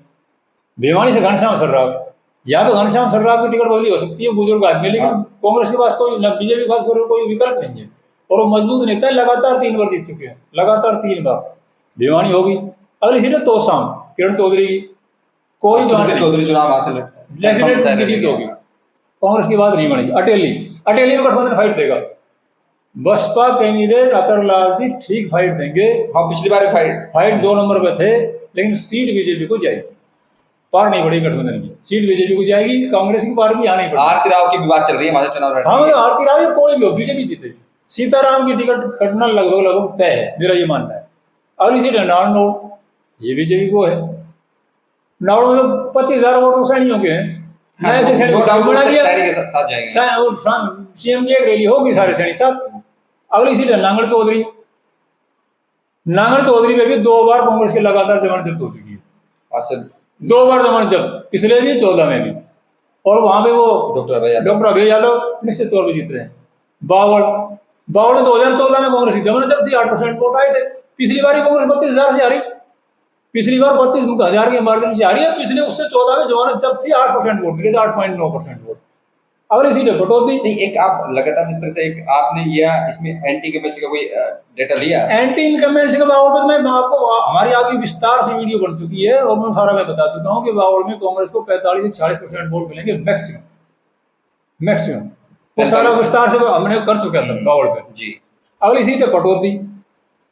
भिवानी से घनश्याम सर्राफ, यहाँ पे घनश्याम सर्राफ की टिकट बदली हो सकती है, बुजुर्ग आदमी, लेकिन कांग्रेस के पास कोई, बीजेपी के पास कोई विकल्प नहीं है, और वो मजबूत नेता है, लगातार 3 बार जीत चुके हैं, लगातार 3 बार। भिवानी होगी। अगली सीट है तोशाम, किरण चौधरी की, कोई
चौधरी चुनाव वहाँ से
डेफिनेट उनकी जीत होगी, कांग्रेस की बात नहीं बनेगी। अटेली, अटेली में गठबंधन फाइट देगा, बसपा कैंडिडेट अतरलाल जी ठीक फाइट देंगे।
हाँ पिछली बार
फाइट 2 नंबर पे थे, लेकिन सीट बीजेपी को जाएगी, पार नहीं पड़ेगी गठबंधन की, सीट बीजेपी को जाएगी, कांग्रेस की पार भी यहाँ नहीं पड़ेगी।
आरती राव की भी बात चल रही है, वहाँ से चुनाव
हाँ आरती राव, ये कोई भी हो बीजेपी जीतेगी। सीताराम की टिकट कटना लगभग तय है, मेरा ये मानना है। अगली सीट है नारनौल, ये बीजेपी को है। नारनौल में तो 25,000 वोट तो सैनियों के हैं, सीएम की एक रैली होगी, सारे सैनिक साथ। अगली सीट है नांगल चौधरी, नांगल चौधरी में भी 2 बार कांग्रेस की लगातार जमानत जब्त हो चुकी है, 2 बार जमानत जब्त, पिछले भी 14 में भी, और वहां पे वो डॉक्टर अभय यादव निश्चित तौर पर जीत रहे हैं। बावड़ में 2014 में कांग्रेस की जमानत जब्त थी, 8% वोट आए थे। पिछली बार कांग्रेस 32,000 से हारी, पिछली बार 32,000 के मार्जिन से हारी है, पिछले उससे 14 में जमानत जब्त थी, 8% वोट मिले थे, 8.9% वोट। अगली सीट है कटौती।
नहीं, एक आप लगातार जिस तरह से एक आपने लिया, इसमें एंटी इनकम्बेंसी का कोई डेटा लिया?
एंटी इनकम्बेंसी का बावड़ में मैं आपको, हमारी आगे विस्तार से वीडियो बन चुकी है, और मैं सारा बता चुका हूँ कि बावड़ में कांग्रेस को 45 से 40% वोट मिलेंगे मैक्सिमम। वो सारा विस्तार से हमने कर चुका था बावड़ पे
जी।
अगली सीट है कटौती,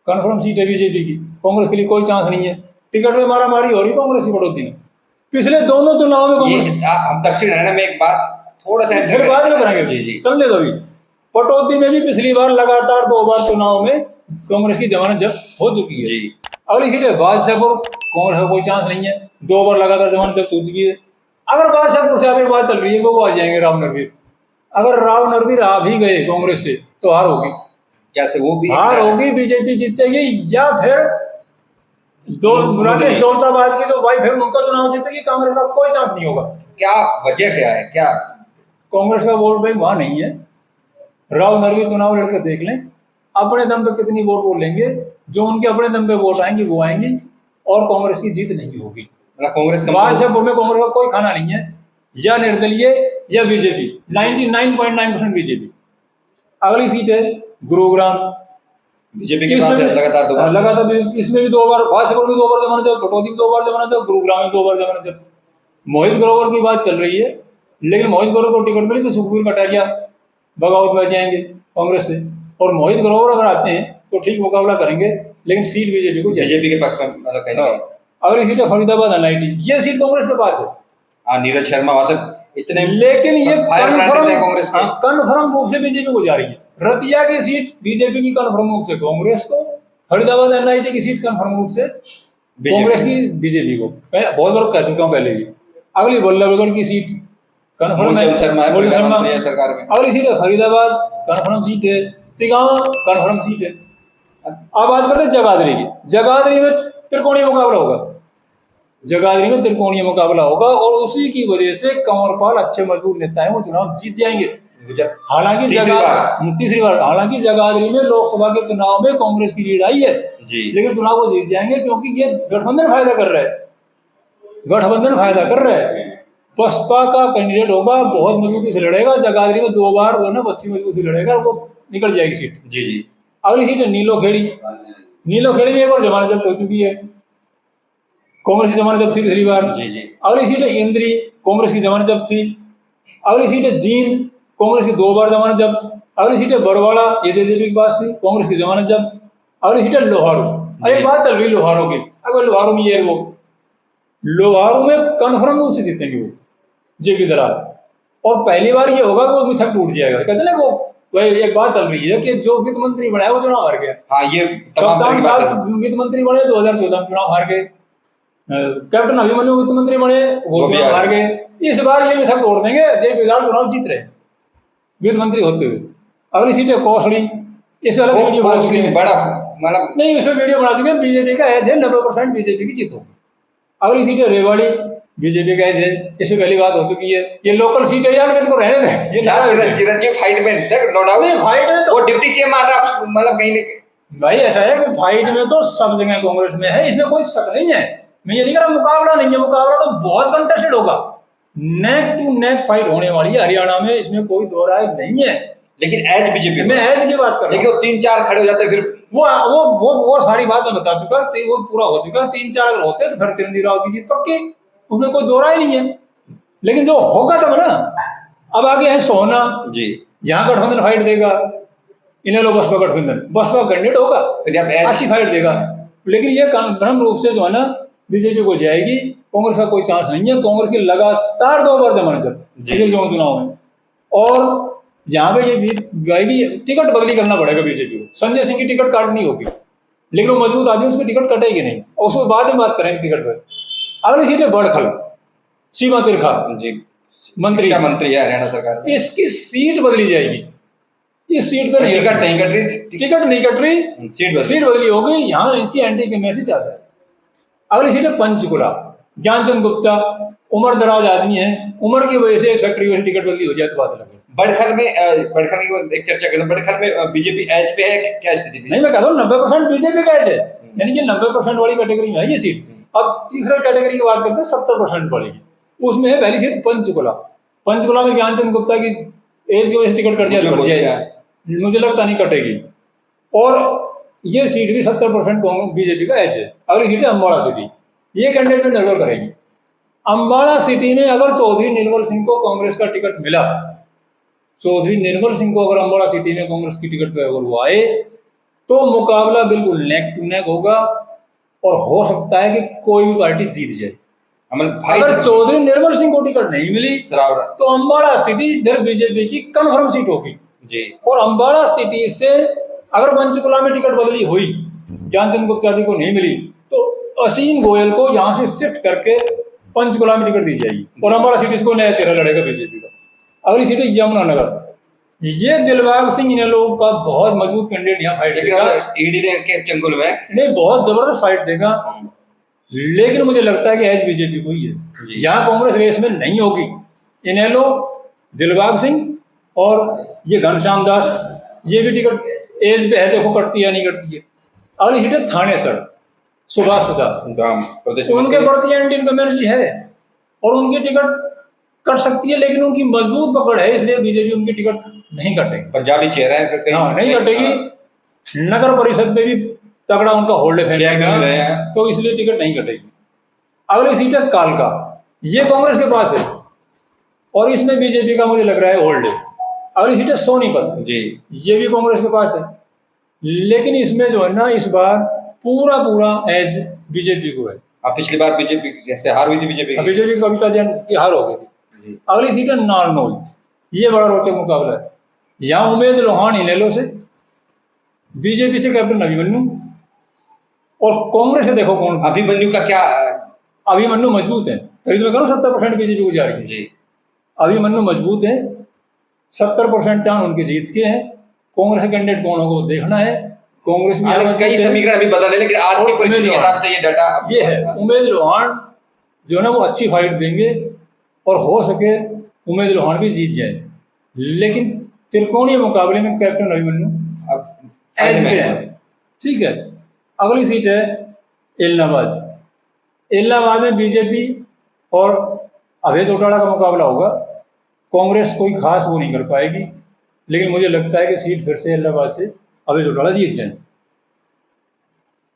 कन्फर्म सीट है बीजेपी की, कांग्रेस के लिए कोई चांस नहीं है, टिकट में मारामारी हो रही कांग्रेस की कटौती में। पिछले दोनों चुनाव में
हम दक्षिण हरियाणा में एक बात थोड़ा सा
फिर बाद में करेंगे,
जी
समझे तो अभी। पटौदी में भी पिछली बार लगातार 2 बार चुनाव में कांग्रेस की जमानत जब्त हो चुकी है जी। अगली सीट है बादशाहपुर, कांग्रेस का कोई चांस नहीं है, 2 बार लगातार जमानत जब्त हो चुकी है। अगर बादशाहपुर से आगे बात चल रही है वो आ जाएंगे राव नरवीर, अगर राव नरवीर आ भी गए कांग्रेस से तो हार होगी,
कैसे वो भी
हार होगी, बीजेपी जीतेगी, या फिर राकेश दौलताबाद की जो वाइफ है उनका चुनाव जीतेगी, कांग्रेस का कोई चांस नहीं होगा।
क्या वजह क्या है? क्या
कांग्रेस का वोट बैंक वहां नहीं है, राव नरवीर चुनाव लड़के देख लें, अपने दम पे कितनी वोट वो लेंगे, जो उनके अपने दम पे वोट आएंगे वो आएंगे, और कांग्रेस की जीत नहीं होगी।
कांग्रेस
बादशाहपुर में कांग्रेस का कोई खाना नहीं है, या निर्दलीय या बीजेपी, 99.9% बीजेपी। अगली सीट है गुरुग्राम,
बीजेपी के पास
लगातार इसमें भी 2 बार, बादशाहपुर में 2 बार जमानत जब्त, कटौती में 2 बार जमानत जब्त, गुरुग्राम में 2 बार जमानत जब्त। मोहित ग्रोवर की बात चल रही है, लेकिन मोहित ग्रोवर को टिकट मिली तो सुखबीर कटारिया बगावत में जाएंगे कांग्रेस से, और मोहित ग्रोवर अगर आते हैं तो ठीक मुकाबला करेंगे, लेकिन सीट बीजेपी को, बीजेपी के पक्ष में। अगली सीट है फरीदाबाद एनआईटी, ये सीट कांग्रेस के पास है,
नीरज शर्मा वहां से इतने,
लेकिन ये कन्फर्म रूप से बीजेपी को जा रही है। रतिया की सीट बीजेपी की कन्फर्म रूप से कांग्रेस को, फरीदाबाद एनआईटी की सीट कन्फर्म रूप से कांग्रेस की बीजेपी को, मैं बहुत बार कह चुका हूं पहले भी। अगली बल्लभगढ़ की सीट कन्फर्म है, सरकार में। अगली सीट है फरीदाबाद, कन्फर्म सीट है, तिगांव कन्फर्म सीट है। अब बात करते हैं जगाधरी की, जगाधरी में त्रिकोणीय मुकाबला होगा, जगाधरी में त्रिकोणीय मुकाबला होगा, और उसी की वजह से कंवरपाल अच्छे मजबूत नेता है, वो चुनाव जीत जाएंगे। हालांकि तीसरी बार हालांकि जगाधरी में लोकसभा के चुनाव में कांग्रेस की लीड आई है
जी,
लेकिन चुनाव वो जीत जाएंगे क्योंकि ये गठबंधन फायदा कर रहा है, गठबंधन फायदा कर रहा है। बसपा का कैंडिडेट होगा, बहुत मजबूती से लड़ेगा, जगाधरी में 2 बार वो ना अच्छी मजबूती से लड़ेगा, वो निकल जाएगी सीट।
जी जी।
अगली सीट है नीलोखेड़ी। नीलोखेड़ी में एक बार जमानत जब्त हो चुकी है, कांग्रेस की जमानत जब्त थी पिछली बार।
जी जी।
अगली सीट है इंद्री, कांग्रेस की जमानत जब्त थी। अगली सीट है जींद, कांग्रेस की 2 बार जमानत जब्त। अगली सीट है बरवाड़ा, ये जेजेपी के पास थी, कांग्रेस की जमानत जब्त। अगली सीट है लोहारू। अरे बात चल रही लोहारू की, अगर लोहारू में ये वो लोहारू में कन्फर्म उसे जीतेंगे वो जेपी दलाल, और पहली बार ये होगा कि वो मिथक टूट जाएगा। कहते ना वो भाई एक बात चल रही है कि जो वित्त मंत्री बना है वो चुनाव हार गया।
हाँ, ये
कप्तान साहब वित्त मंत्री बने 2014 में चुनाव हार गए, कैप्टन अभिमन्यु वित्त मंत्री बने वो चुनाव हार गए। इस बार ये मिथक तोड़ देंगे, जेपी दलाल चुनाव जीत रहे वित्त मंत्री होते हुए। अगली सीट है कौशड़ी, इस वाला वीडियो बना चुके हैं,
बड़ा मतलब
नहीं इसमें वीडियो बना चुके हैं, बीजेपी का एज है 90% बीजेपी की जीत होगी। अगली सीट है रेवाड़ी, बीजेपी का एज है, इसमें पहली बात हो चुकी है। ये लोकल सीट है यार, इनको रहने दें। ये
चिरंजीव फाइट में नो डाउट,
फाइट में तो
वो डिप्टी सीएम आ रहा, मतलब कहीं नहीं
भाई ऐसा है कि फाइट में तो सब जगह कांग्रेस में है, इसमें कोई शक नहीं है। मैं ये नहीं कह रहा मुकाबला नहीं है, मुकाबला तो बहुत कंटेस्टेड होगा, नेक टू नेक फाइट होने वाली है हरियाणा में, इसमें कोई दो राय नहीं है।
लेकिन एज बीजेपी,
मैं एज की बात कर रहा हूं,
लेकिन वो 3-4 खड़े हो जाते फिर
वो सारी बात मैं बता चुका, वो पूरा हो चुका। 3-4 अगर होते तो फिर चिरंजीव राव की जीत पक्की, उसमें कोई दो राय नहीं है। लेकिन जो होगा तब ना, अब आगे है सोना
जी,
यहाँ गठबंधन फाइट देगा, इन्हें लो बसपा गठबंधन, बसपा कैंडिडेट होगा अच्छी फाइट देगा, लेकिन ये कन्फर्म रूप से जो है ना बीजेपी को जाएगी, कांग्रेस का कोई चांस नहीं है। कांग्रेस की लगातार 2 बार जमानत जब्त पिछले चुनाव में, और यहाँ पे ये जाएगी, टिकट बदली करना पड़ेगा बीजेपी को। संजय सिंह की टिकट काटनी होगी, लेकिन वो मजबूत आदमी, उसकी टिकट कटेगी नहीं, और उसको बाद में बात करेंगे टिकट पर। अगली सीट है बड़खल, सीमा तिरखा
जी,
मंत्री
है हरियाणा सरकार,
इसकी सीट बदली जाएगी। इस सीट पे
टिकट नहीं कट रही,
सीट बदली होगी, यहाँ इसकी एंटी के मैसेज आता है। अगली सीट है पंचकुला, ज्ञानचंद गुप्ता उम्र दराज आदमी है, उम्र की वजह से फैक्ट्री में टिकट बदली हो जाए तो बात लगे।
बड़खल में एक चर्चा करें, बड़खल में बीजेपी एज पे है, क्या स्थिति?
नहीं, मैं कहता हूँ 90% बीजेपी का एज है, यानी कि 90% वाली कैटेगरी में है ये सीट। अब तीसरा कैटेगरी की बात करते हैं, 70% पड़ेगी, उसमें है पहली सीट पंचकुला। पंचकुला में ज्ञानचंद गुप्ता की एज की वजह से टिकट कट जाए, मुझे लगता नहीं कटेगी, और ये सीट भी 70% बीजेपी का एज है। अगली सीट है अम्बाड़ा सिटी, ये कैंडिडेट पे निर्भर करेगी। अम्बाड़ा सिटी में अगर चौधरी निर्मल सिंह को कांग्रेस का टिकट मिला, चौधरी निर्मल सिंह को अगर अम्बाड़ा सिटी में कांग्रेस की टिकट पे अगर वो आए, तो मुकाबला बिल्कुल नेक टू नेक होगा, और हो सकता है कि कोई भी पार्टी जीत जाए। अगर चौधरी निर्मल सिंह को टिकट नहीं मिली तो अम्बाड़ा सिटी इधर बीजेपी की कन्फर्म सीट होगी
जी, और
अम्बाड़ा सिटी से अगर पंचकुला में टिकट बदली हुई, ज्ञानचंद गुप्ता जी को नहीं मिली, तो असीम गोयल को यहाँ से शिफ्ट करके पंचकुला में टिकट दी जाएगी, और अम्बाड़ा सिटी को नया चेहरा लड़ेगा बीजेपी का। अगली सीट है यमुनानगर, ये दिलबाग सिंह इन लोगों का बहुत मजबूत कैंडिडेट यहाँ फाइट देगा,
ईडी के चंगुल में
नहीं बहुत जबरदस्त फाइट देगा, लेकिन मुझे लगता है कि एज बीजेपी को ही है। यहाँ कांग्रेस रेस में नहीं होगी, इनेलो, दिलबाग सिंह और ये घनश्याम दास, ये भी टिकट एज पे है, देखो कटती है नहीं कटती है। अगली सीट है थानेसर, सुभाष सुधा, उनके प्रति एंटी इनकम्बेंसी है और उनकी टिकट कट सकती है, लेकिन उनकी मजबूत पकड़ है, इसलिए बीजेपी उनकी टिकट नहीं कटेगी।
पंजाबी चेहरा है, फिर
हाँ नहीं कटेगी। नगर परिषद में भी तगड़ा उनका होल्ड है, तो इसलिए टिकट नहीं कटेगी। अगली सीट है कालका, ये कांग्रेस के पास है और इसमें बीजेपी का मुझे लग रहा है होल्ड है। अगली सीट है सोनीपत जी, ये भी कांग्रेस के पास है, लेकिन इसमें जो है ना इस बार पूरा एज बीजेपी को है।
अब पिछली बार बीजेपी से हार हुई थी, बीजेपी
कविता जैन की हार हो गई थी। अगली सीट है नारनौल, ये बड़ा रोचक मुकाबला है, यहाँ उमेद लोहान इनेलो से, बीजेपी से कैप्टन अभिमन्यु, और कांग्रेस से देखो कौन।
अभिमन्यु का क्या?
अभिमन्यु मजबूत है, तभी तो मैं कह रहा हूँ 70% बीजेपी को जा रही है जी। अभिमन्यु मजबूत है, 70% चांस उनकी जीत के हैं। कांग्रेस कैंडिडेट कौन होगा वो देखना है। कांग्रेस में
कई समीकरण अभी बदले, लेकिन आज की परिस्थिति के हिसाब से ये डाटा
ये है। उमेद लोहान जो है ना वो अच्छी फाइट देंगे और हो सके उमेद लोहान भी जीत जाए, लेकिन त्रिकोणीय मुकाबले में कैप्टन अभिमन्यु
अब
एज पे है। ठीक है, अगली सीट है इलाहाबाद। इलाहाबाद में बीजेपी और अभय चौटाला का मुकाबला होगा। कांग्रेस कोई खास वो नहीं कर पाएगी, लेकिन मुझे लगता है कि सीट फिर से इलाहाबाद से अभय चौटाला जीत जाए।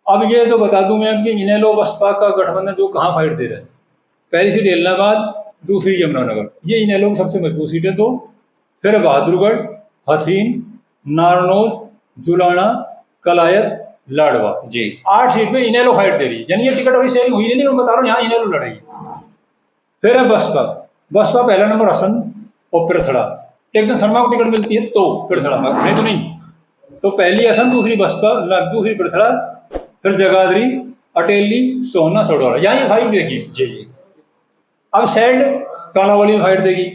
अब ये तो बता दूं मैं कि इनेलो बसपा का गठबंधन जो कहाँ फाइट दे रहा है। पहली सीट इलाहाबाद, दूसरी यमुनानगर, ये इनेलो की सबसे मजबूत सीट है। तो फिर बहादुरगढ़, हथीन, नारनौल, जुलाना, कलायत, लाडवा,
जी
8 सीट में इनेलो फाइट दे रही है। यानी ये टिकट अभी शेयरिंग हुई नहीं, मैं बता रहा हूँ यहाँ इनेलो लड़ेगी। फिर है बसपा। बसपा पहला नंबर हसन और पिरथड़ा। टेक्सन शर्मा को टिकट मिलती है तो पिरथड़ा, नहीं तो नहीं। तो पहली हसन, दूसरी बसपा, दूसरी पिरथड़ा, फिर जगाधरी, अटेली, सोहना, सडौरा, यहाँ ये फाइट देगी।
जी जी
अब सैल्ड कालावली में फाइट देगी।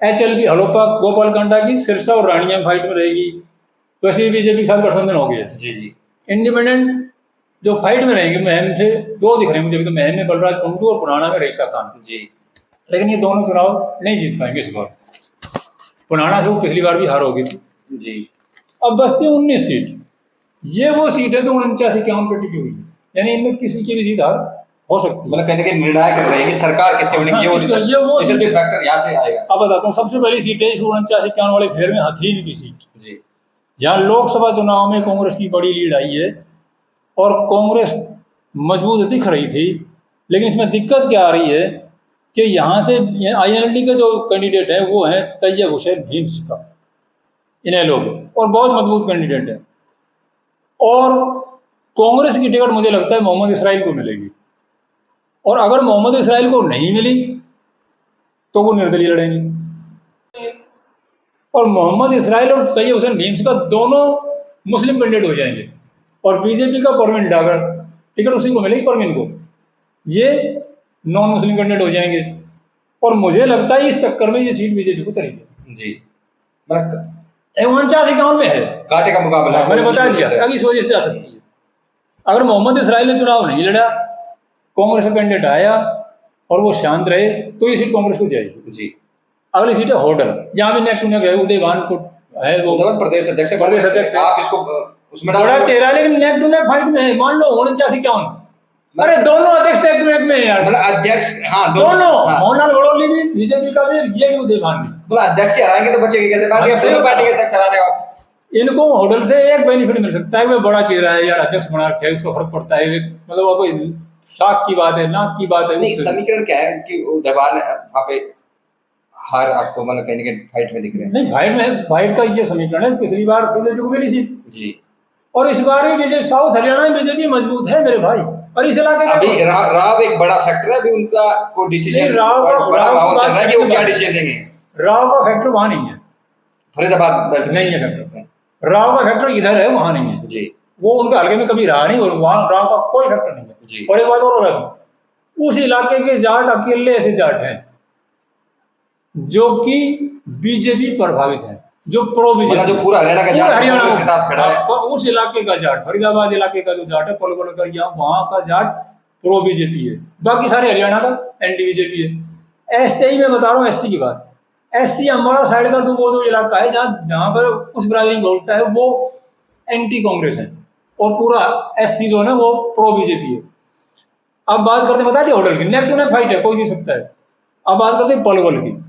HLP हड़ोपा गोपालकांडा की सिरसा और रानिया में फाइट में रहेगी। वैसे ही बीजेपी के साथ गठबंधन हो गया।
जी जी
इंडिपेंडेंट जो फाइट में रहेंगे, महम से 2 दिख रहे हैं मुझे अभी तो, महम में बलराज कुंडू और पुराना में रईसा खान।
जी
लेकिन ये दोनों चुनाव नहीं जीत पाएंगे इस बार। पुराना से वो पिछली बार भी हार हो गई थी।
जी
अब बचती 19 सीट। ये वो सीट है जो 49-51 पे टिकी हुई है, यानी इनमें किसी की भी जीत हार हो सकती है।
मतलब कहने के निर्णायक रहेगी सरकार किसके बनेगी, ये वो फैक्टर यहाँ से आएगा।
अब बताता हूँ, सबसे पहली सीट है इस 49-51 वाले फेर में हथीन की सीट।
जी
जहाँ लोकसभा चुनाव में कांग्रेस की बड़ी लीड आई है और कांग्रेस मजबूत दिख रही थी, लेकिन इसमें दिक्कत क्या आ रही है कि यहाँ से INLD के जो कैंडिडेट है वो है तैयब हुसैन भीम सिक्का, इन्हें लोग, और बहुत मजबूत कैंडिडेट है। और कांग्रेस की टिकट मुझे लगता है मोहम्मद इसराइल को मिलेगी, और अगर मोहम्मद इसराइल को नहीं मिली तो वो निर्दलीय लड़ेंगे। और मोहम्मद इसराइल और तैयब हुसैन भीम सिक्का दोनों मुस्लिम कैंडिडेट हो जाएंगे, और बीजेपी का परवीन डागर टिकट उसी को मिलेगी, परवीन को, ये नॉन मुस्लिम कैंडिडेट हो जाएंगे। और मुझे लगता है इस चक्कर में ये सीट बीजेपी को चली जाएगी।
जी मतलब
49-51 में है,
कांटे का मुकाबला है।
मैंने बता दिया कि इस वजह से जा सकती है। अगर मोहम्मद इसराइल ने चुनाव नहीं लड़ा, कांग्रेस का कैंडिडेट आया और वो शांत रहे, तो ये सीट कांग्रेस को जाएगी।
जी
अगली सीट है होडल, जहाँ भी नेक टू नेक है, उदयभान को है, वो
प्रदेश अध्यक्ष आप इसको उसमें
बड़ा चेहरा, लेकिन नेक टू नेक फाइट में है। मान लो 49-51, अरे दोनों अध्यक्ष नेक टू नेक में है यार,
मतलब अध्यक्ष, हाँ
दोनों, मोहनलाल गड़ोली भी बीजेपी का भी, ये भी उदयभान भी।
मतलब अध्यक्ष हराएंगे तो बचेगी कैसे पार्टी, अब दोनों पार्टी के अध्यक्ष हराने का।
इनको होटल से एक बेनिफिट मिल सकता है, वो बड़ा चेहरा है यार, अध्यक्ष बना रखा है, उसको फर्क पड़ता है, मतलब वो कोई शाख की बात है, नाक की बात है।
नहीं, समीकरण क्या है कि उदयभान वहाँ पे हार आपको मतलब कहने के फाइट में दिख रहे हैं।
नहीं, फाइट का ये समीकरण है, पिछली बार बीजेपी को मिली सीट
जी,
और इस बार भी बीजेपी, साउथ हरियाणा में बीजेपी मजबूत है मेरे भाई। और इस इलाके
अभी राव एक बड़ा फैक्टर है, अभी उनका को डिसीजन बड़ा माहौल चल रहा है कि वो क्या डिसीजन लेंगे।
राव का फैक्टर वहां नहीं है,
फरीदाबाद
नहीं है फैक्टर। राव का फैक्टर इधर है, वहां नहीं है
जी,
वो उनका हल्के में कभी रहा नहीं, और वहां राव का कोई फैक्टर नहीं है
जी।
और एक बात और रखो, उस इलाके के जाट अकेले ऐसे जाट हैं जो कि बीजेपी प्रभावित है, जो प्रो बीजेपी,
जो पूरा हरियाणा का जाट
हरियाणा
के साथ खड़ा है।
उस इलाके का जाट, फरीदाबाद इलाके का जो जाट है, पलवल का, यहाँ वहां का जाट प्रो बीजेपी है, बाकी सारे हरियाणा का एंटी बीजेपी है। ऐसे ही मैं बता रहा हूँ SC की बात, SC अम्बाड़ा साइड का तो वो जो इलाका है जहाँ पर उस बिरादरी का उठता है, वो एंटी कांग्रेस है, और पूरा SC जो है ना वो प्रो बीजेपी है। अब बात करते, बता दिया होटल की, नेक टू नेक फाइट है, कोई जीत सकता है। अब बात करते हैं पलवल की।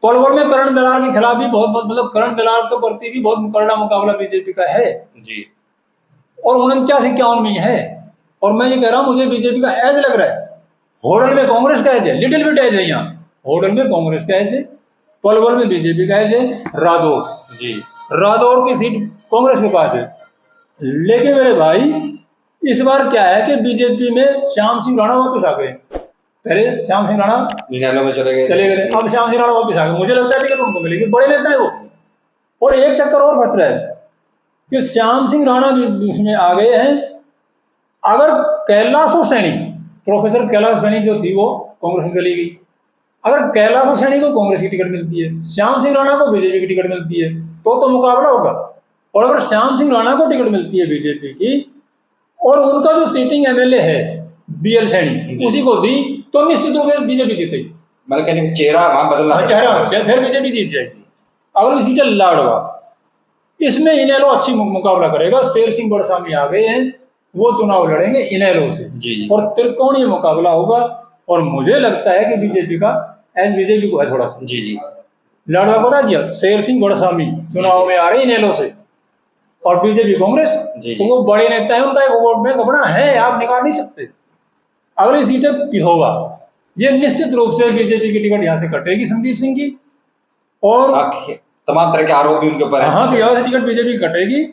पलवल में करण दलाल के खिलाफ भी बहुत, मतलब करण दलाल के प्रति भी बहुत कड़ा मुकाबला बीजेपी का है
जी,
और 49-51 में है। और मैं ये कह रहा हूँ, मुझे बीजेपी का एज लग रहा है, होडल में कांग्रेस का एज है, लिटिल बिट एज है यहाँ, होडल में कांग्रेस का एज है, पलवल में बीजेपी का एज है। रादौर
जी,
रादौर की सीट कांग्रेस के पास है, लेकिन मेरे भाई इस बार क्या है कि बीजेपी में श्याम सिंह राणा वापस आ गए। पहले श्याम सिंह राणा
इनेलो में चले गए,
अब श्याम सिंह राणा वापस आ गए। मुझे लगता है टिकट उनको मिलेगी, बड़े नेता है वो। और एक चक्कर और फंस रहा है कि श्याम सिंह राणा भी उसमें आ गए हैं। अगर कैलाशो सैनी, प्रोफेसर कैलाश सैनी जो थी वो कांग्रेस में चली गई, अगर कैलाशो सैनी को कांग्रेस की टिकट मिलती है, श्याम सिंह राणा को बीजेपी की टिकट मिलती है, तो मुकाबला होगा। और अगर श्याम सिंह राणा को टिकट मिलती है बीजेपी की, और उनका जो सीटिंग MLA है BL सैनी, उसी को दी, तो निश्चित रूप से बीजेपी जीतेगी।
मतलब कहने चेहरा वहां बदलना,
चेहरा फिर बीजेपी जीत जाएगी। अगली सीट है लाडवा, इसमें इनेलो अच्छी मुकाबला करेगा। शेर सिंह बड़सामी आ गए हैं, वो चुनाव लड़ेंगे इनेलो से
जी
और त्रिकोणीय मुकाबला होगा। और मुझे लगता है कि बीजेपी का एज बीजेपी को है थोड़ा सा
जी जी
लाडवा बता दिया, शेर सिंह बड़सामी चुनाव में आ रहे हैं इनेलो से और बीजेपी कांग्रेस,
जी
तो वो बड़े नेता है, उनका एक वोट बैंक अपना है, आप निकाल नहीं सकते। अगली सीट है पिहोवा, ये निश्चित रूप से बीजेपी की टिकट यहाँ से कटेगी संदीप सिंह की, और
तमाम तरह के आरोप भी उनके ऊपर है।
हाँ पिहोवा से टिकट बीजेपी की कटेगी।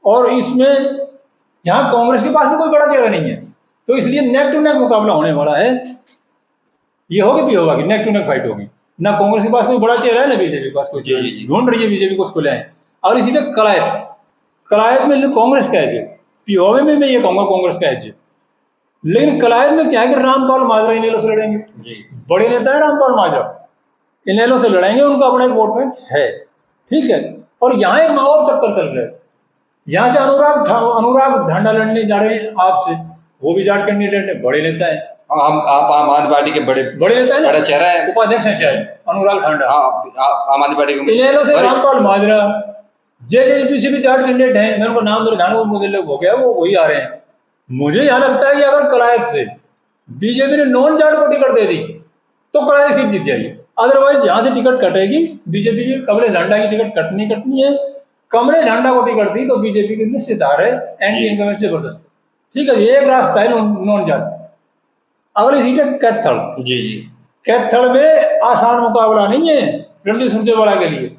और इसमें यहाँ कांग्रेस के पास भी कोई बड़ा चेहरा नहीं है, तो इसलिए नेक टू नेक मुकाबला होने वाला है। ये होगी पिहोवा की नेक टू नेक फाइट होगी, ना कांग्रेस के पास कोई बड़ा चेहरा है ना बीजेपी के पास कोई चेहरा, ढूंढ रही है बीजेपी को उसको लाए। और इसी तरह कलायत, कलायत में कांग्रेस का है, पिहोवे में मैं ये कहूंगा कांग्रेस का है, लेकिन कलायत में क्या है कि रामपाल माजरा इनेलो से लड़ेंगे
जी।
बड़े नेता है रामपाल माजरा, इनेलो से लड़ेंगे, उनका अपना एक वोट बैंक है, ठीक है। और यहाँ एक और चक्कर चल रहा है, यहाँ से अनुराग ढांडा लड़ने जा रहे हैं आपसे, वो भी जाट कैंडिडेट है, बड़े नेता है,
आप आम आदमी पार्टी के बड़े
नेता है,
बड़ा चेहरा है,
उपाध्यक्ष है शायद अनुराग ढांडा।
आम आदमी पार्टी के
इनेलो से रामपाल माजरा, जेजेपी से भी जाट कैंडिडेट हैं, मैं उनको नाम मेरे ध्यान में मुझे हो गया, वो वही आ रहे हैं। मुझे यहाँ लगता है कि अगर कलायत से बीजेपी ने नॉन जाट को टिकट दे दी तो कलायत सीट जीत जाएगी, अदरवाइज जहां से टिकट कटेगी बीजेपी की, कमरे झंडा की टिकट कटनी है। कमरे झंडा को टिकट दी तो बीजेपी की निश्चित हार है, एंटी इनकमेंट से जबरदस्त, ठीक है। ये एक रास्ता है नॉन जाट। अगली सीट है कैथल,
जी जी,
कैथल में आसान मुकाबला नहीं है रणदीप सुरजेवाला के लिए,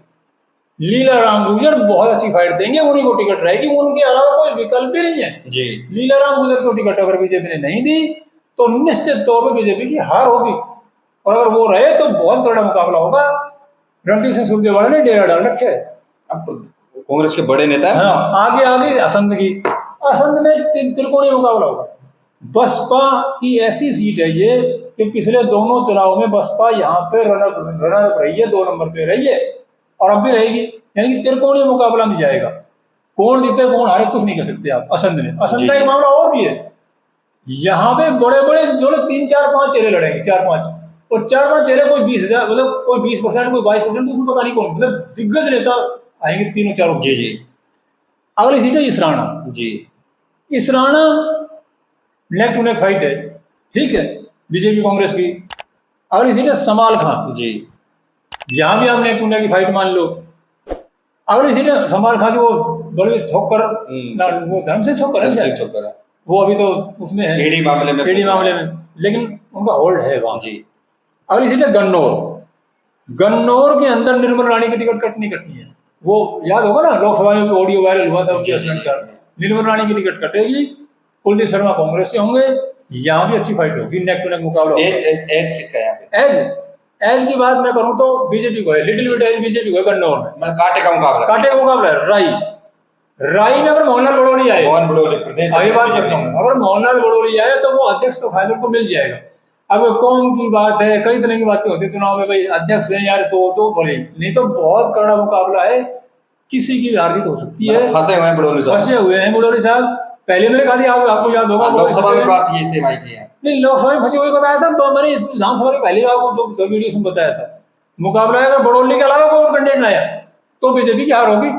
लीला राम गुर्जर बहुत अच्छी फाइट देंगे, उन्हीं को टिकट रहेगी, उनके अलावा कोई विकल्प ही नहीं है
जी।
लीला राम गुर्जर को टिकट अगर बीजेपी ने नहीं दी तो निश्चित तौर पर बीजेपी की हार होगी, और अगर वो रहे तो बहुत कड़ा मुकाबला होगा। रणदीप सिंह सुरजेवाला ने डेरा डाल रखे है।
अब कांग्रेस के बड़े नेता है।
हाँ, आगे असंध की, असंध में त्रिकोणीय मुकाबला होगा। बसपा की ऐसी सीट है ये कि पिछले दोनों चुनाव में बसपा यहाँ पे रनर रही है, 2 नंबर पे रही है और अब भी रहेगी, यानी कि त्रिकोणीय मुकाबला में जाएगा। कौन जीते कौन हारे कुछ नहीं कर सकते आप असंध में। असंध का एक मामला और भी है, यहाँ पे बड़े बड़े जो 3 4 5 चेहरे लड़ेंगे, 4 5, और 4 5 चेहरे, कोई 20,000 मतलब कोई 20%, कोई 22%, उसमें पता नहीं कौन, मतलब दिग्गज नेता आएंगे तीनों चारों।
जी जी।
अगली सीट है इसराना
जी,
Israna neck to neck fight है, ठीक है, बीजेपी कांग्रेस की। अगली सीट है समाल खां
जी,
यहाँ भी आप नेक टू नेक की फाइट मान लो। अगली सीट है समाल खां से वो बड़े छोकर ना, वो धर्म से छोकर है शायद, वो अभी तो उसमें है ईडी मामले में, लेकिन उनका होल्ड है वहां जी। अगली सीट है गन्नौर, गन्नौर के अंदर निर्मल रानी की टिकट कटनी है, वो याद होगा ना लोकसभा में ऑडियो वायरल हुआ था उनके हस्बैंड का, निर्मल रानी की टिकट कटेगी, कुलदीप शर्मा कांग्रेस से होंगे, यहाँ भी अच्छी फाइट होगी, नेक टू नेक मुकाबला।
एज किसका यहाँ पे?
एज की बात मैं करूं तो बीजेपी को है, लिटिल बिट एज बीजेपी को है गन्नौर में।
कांटे का मुकाबला है।
राई में अगर मोहनलाल बड़ोली आए,
प्रदेश
अभी बात करता हूँ, अगर मोहनलाल बड़ोली आए तो वो अध्यक्ष का फायदा को मिल जाएगा। अब कौम की बात है, कई तरह की बातें होती है चुनाव में, भाई अध्यक्ष है यार इसको तो बोले, नहीं तो बहुत कड़ा मुकाबला है, किसी की हार जीत हो सकती है।
फंसे हुए हैं बड़ोली साहब।
पहले मैंने कहा था आपको याद होगा,
लोकसभा में बात ये सेम आई थी।
नहीं, लोकसभा में फंसे हुए बताया था मैंने, इस विधानसभा के पहले आपको दो वीडियो में बताया था। मुकाबला है, अगर बड़ोली के अलावा कोई और कैंडिडेट आया तो बीजेपी की हार होगी।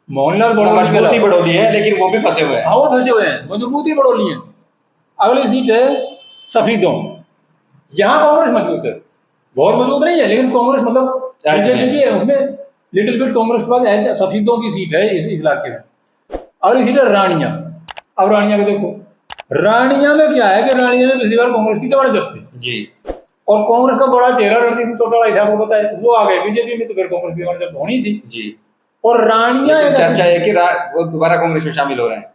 मोहनलाल बड़ोली
है, लेकिन वो भी फंसे हुए हैं।
हाँ, वो फंसे हुए हैं, मजबूती बड़ोली है। अगली सीट है सफीदों, यहाँ कांग्रेस मजबूत है, बहुत मजबूत नहीं है, लेकिन कांग्रेस मतलब बीजेपी की है, उसमें लिटिल बिट कांग्रेस के बाद सफीदों की सीट है इस इलाके में। अगली सीट है रानिया। अब रानिया को देखो, रानिया में क्या है कि रानिया में पिछली बार कांग्रेस की जमानत जब्त थी
जी,
और कांग्रेस का बड़ा चेहरा रणजीत सिंह चौटाला था, आपको पता है, वो आ गए बीजेपी में, तो फिर कांग्रेस की जमानत जब्त होनी थी
जी।
और रानिया
चर्चा है कि वो दोबारा कांग्रेस में शामिल हो रहे हैं।